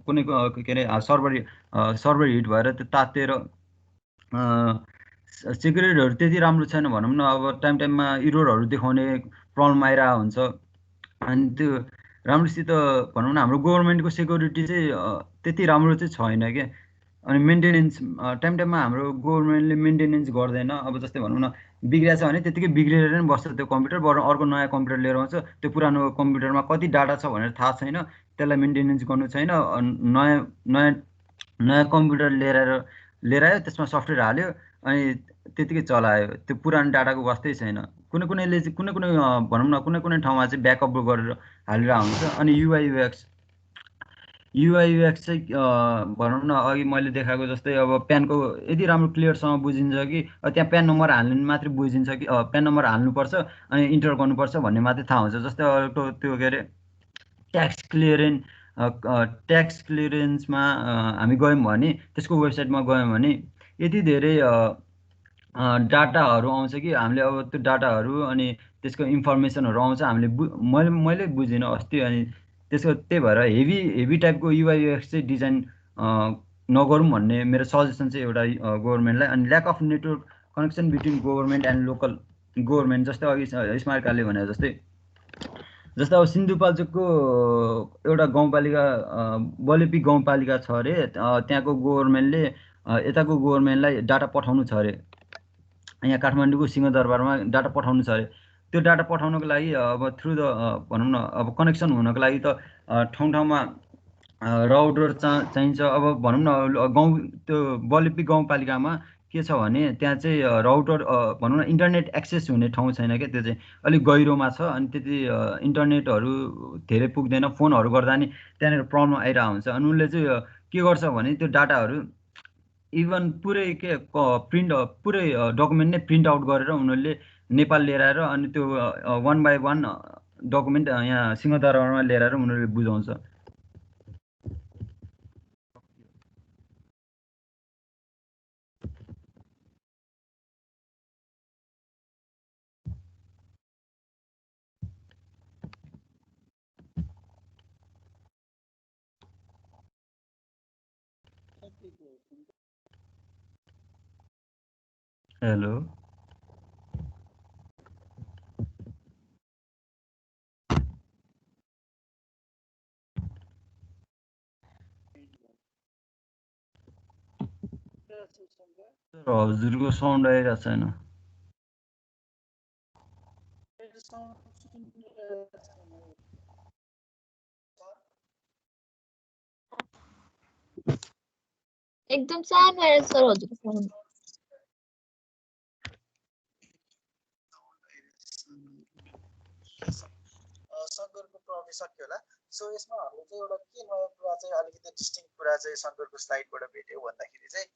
कुनै के अरे सर्भर हिट भएर त्यो तातेर सेक्युरिटीहरू त्यति राम्रो छैन भनौँ न। अब टाइममा इरोरहरू देखाउने प्रब्लम आइरहेको हुन्छ। अनि त्यो राम्रोसित भनौँ न हाम्रो गभर्मेन्टको सेक्युरिटी चाहिँ त्यति राम्रो चाहिँ छैन क्या। अनि मेन्टेनेन्स टाइममा हाम्रो गभर्मेन्टले मेन्टेनेन्स गर्दैन। अब जस्तै भनौँ न बिग्रिएछ भने त्यतिकै बिग्रेर नै बस्छ त्यो कम्प्युटर, बरु अर्को नयाँ कम्प्युटर लिएर आउँछ। त्यो पुरानो कम्प्युटरमा कति डाटा छ भनेर थाहा छैन, त्यसलाई मेन्टेनेन्स गर्नु छैन। नयाँ कम्प्युटर लिएर आयो, त्यसमा सफ्टवेयर हाल्यो अनि त्यतिकै चलायो। त्यो पुरानो डाटाको वास्तै छैन। कुनै भनौँ न कुनै ठाउँमा चाहिँ ब्याकअप गरेर हालिरहेको हुन्छ। अनि युआइयुएक्स चाहिँ भनौँ न अघि मैले देखाएको जस्तै अब प्यानको यति राम्रो क्लियरसँग बुझिन्छ कि त्यहाँ प्यान नम्बर हाल्नु मात्रै बुझिन्छ कि प्यान नम्बर हाल्नुपर्छ अनि इन्टर गर्नुपर्छ भन्ने मात्रै थाहा हुन्छ। जस्तै अर्को त्यो के अरे ट्याक्स क्लियरेन्समा हामी गयौँ भने त्यसको वेबसाइटमा गयौँ भने यति धेरै डाटाहरू आउँछ कि हामीले अब त्यो डाटाहरू अनि त्यसको इन्फर्मेसनहरू आउँछ हामीले मैले बुझिनँ अस्ति। अनि त्यही भएर हेभी टाइपको युआइयुएक्स चाहिँ डिजाइन नगरौँ भन्ने मेरो सजेसन चाहिँ एउटा गभर्मेन्टलाई। अनि lack of network connection between government and government जस्तै अघि स्मारकाले भने जस्तै अब सिन्धुपाल्चोकको एउटा गाउँपालिका बलेपी गाउँपालिका छ अरे, त्यहाँको गभर्मेन्टले यताको गभर्मेन्टलाई डाटा पठाउनु छ अरे, यहाँ काठमाडौँको सिंहदरबारमा डाटा पठाउनु छ अरे। त्यो डाटा पठाउनको लागि अब थ्रु द भनौँ न अब कनेक्सन हुनको लागि त ठाउँ ठाउँमा राउटर चाहिन्छ। अब भनौँ न गाउँ त्यो बलेपी गाउँपालिकामा के छ भने त्यहाँ चाहिँ राउटर भनौँ न इन्टरनेट एक्सेस हुने ठाउँ छैन क्या, त्यो चाहिँ अलिक गहिरोमा छ। अनि त्यति इन्टरनेटहरू धेरै पुग्दैन, फोनहरू गर्दा नि त्यहाँनिर प्रब्लम आइरहेको हुन्छ। अनि उनले चाहिँ के गर्छ भने त्यो डाटाहरू इभन पुरै के पुरै डकुमेन्ट नै प्रिन्ट आउट गरेर उनीहरूले नेपाल लिएर आएर अनि त्यो 1 by 1 डकुमेन्ट यहाँ सिंहदरबारमा लिएर आएर उनीहरूले बुझाउँछ। हेलो हजुरको साउन्ड आइरहेको छैन। एकदम सानो आएर सर हजुरको साउन्ड। शङ्करको प्रब्लम सक्यो होला। सो यसमा हामीले चाहिँ एउटा के नयाँ कुरा चाहिँ अलिकति डिस्टिङ कुरा चाहिँ शङ्करको स्लाइडबाट भेट्यो भन्दाखेरि चाहिँ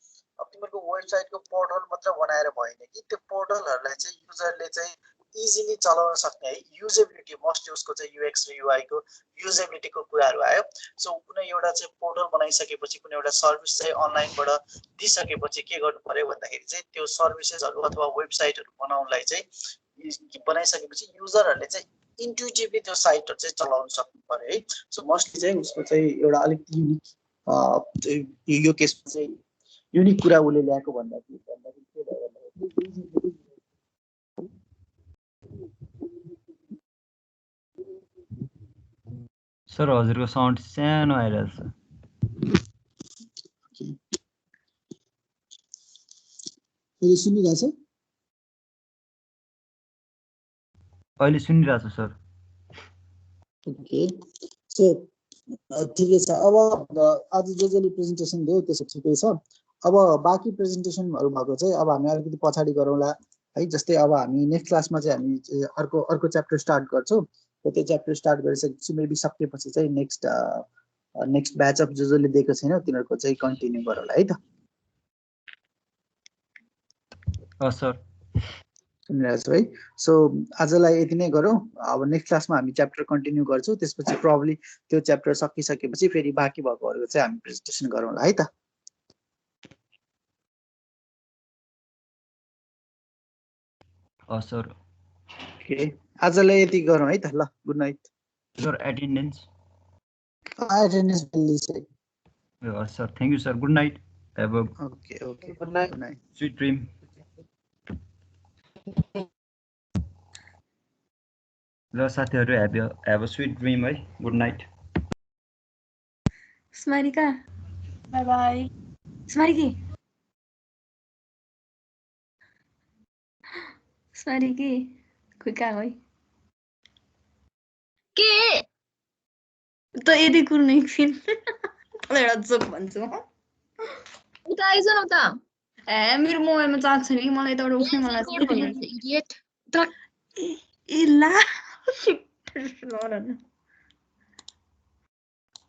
अब तिमीहरूको वेबसाइटको पोर्टल मात्र बनाएर भएन कि त्यो पोर्टलहरूलाई चाहिँ युजरले चाहिँ इजिली चलाउन सक्ने है, युजेबिलिटी मस्ट उसको चाहिँ युएक्स र युआईको युजेबिलिटीको कुराहरू आयो। सो कुनै एउटा चाहिँ पोर्टल बनाइसकेपछि कुनै एउटा सर्भिस चाहिँ अनलाइनबाट दिइसकेपछि के गर्नु पर्यो भन्दाखेरि चाहिँ त्यो सर्भिसेसहरू अथवा वेबसाइटहरू बनाउनलाई चाहिँ बनाइसकेपछि युजरहरूले चाहिँ इन्ट्युटिभली त्यो साइटहरू चाहिँ चलाउन सक्नु पर्यो है। सो मोस्टली चाहिँ उसको चाहिँ एउटा अलिक युनिक यो केसमा चाहिँ युनिक कुरा उसले ल्याएको भन्दाखेरि के भयो भन्दाखेरि सर हजुरको साउन्ड सानो आइरहेछ। सुनिरहेछ? अहिले सुनिरहेको छु सर। ओके, सो ठिकै छ। अब आज जसले प्रेजेन्टेसन दियो त्यसो ठिकै छ। अब बाँकी प्रेजेन्टेसनहरू भएको चाहिँ अब हामी अलिकति पछाडि गरौँला है। जस्तै अब हामी नेक्स्ट क्लासमा चाहिँ हामी अर्को च्याप्टर स्टार्ट गर्छौँ। त्यो च्याप्टर स्टार्ट गरिसकेपछि मेबी सकेपछि चाहिँ नेक्स्ट ब्याच अफ जसले दिएको छैन तिनीहरूको चाहिँ कन्टिन्यू गरौँला है त। सर सुनिरहेको छु है। सो आजलाई यति नै गरौँ। अब नेक्स्ट क्लासमा हामी च्याप्टर कन्टिन्यू गर्छौँ। त्यसपछि प्रब्लली त्यो च्याप्टर सकिसकेपछि फेरि बाँकी भएकोहरूको चाहिँ हामी प्रेजेन्टेसन गरौँला है त। सर ओके, आजलाई यति गरौँ है त। ल, good night. Sir attendance valley चाहिँ sir thank you sir. Good night. Okay good night. Sweet dream. ल साथीहरू हेभ अ स्विट ड्रिम है। Good night. स्मारिका बाई बाई। स्मारिकी खोइ कहाँ है के त यदि कुर्नु एकछिन तँलाई एउटा जोक भन्छु म। उता आइज न उता। ए मेरो मोबाइलमा चार्ज छैन कि मलाई यताबाट उठ्नै मन लाग्छ। इडियट। ए ला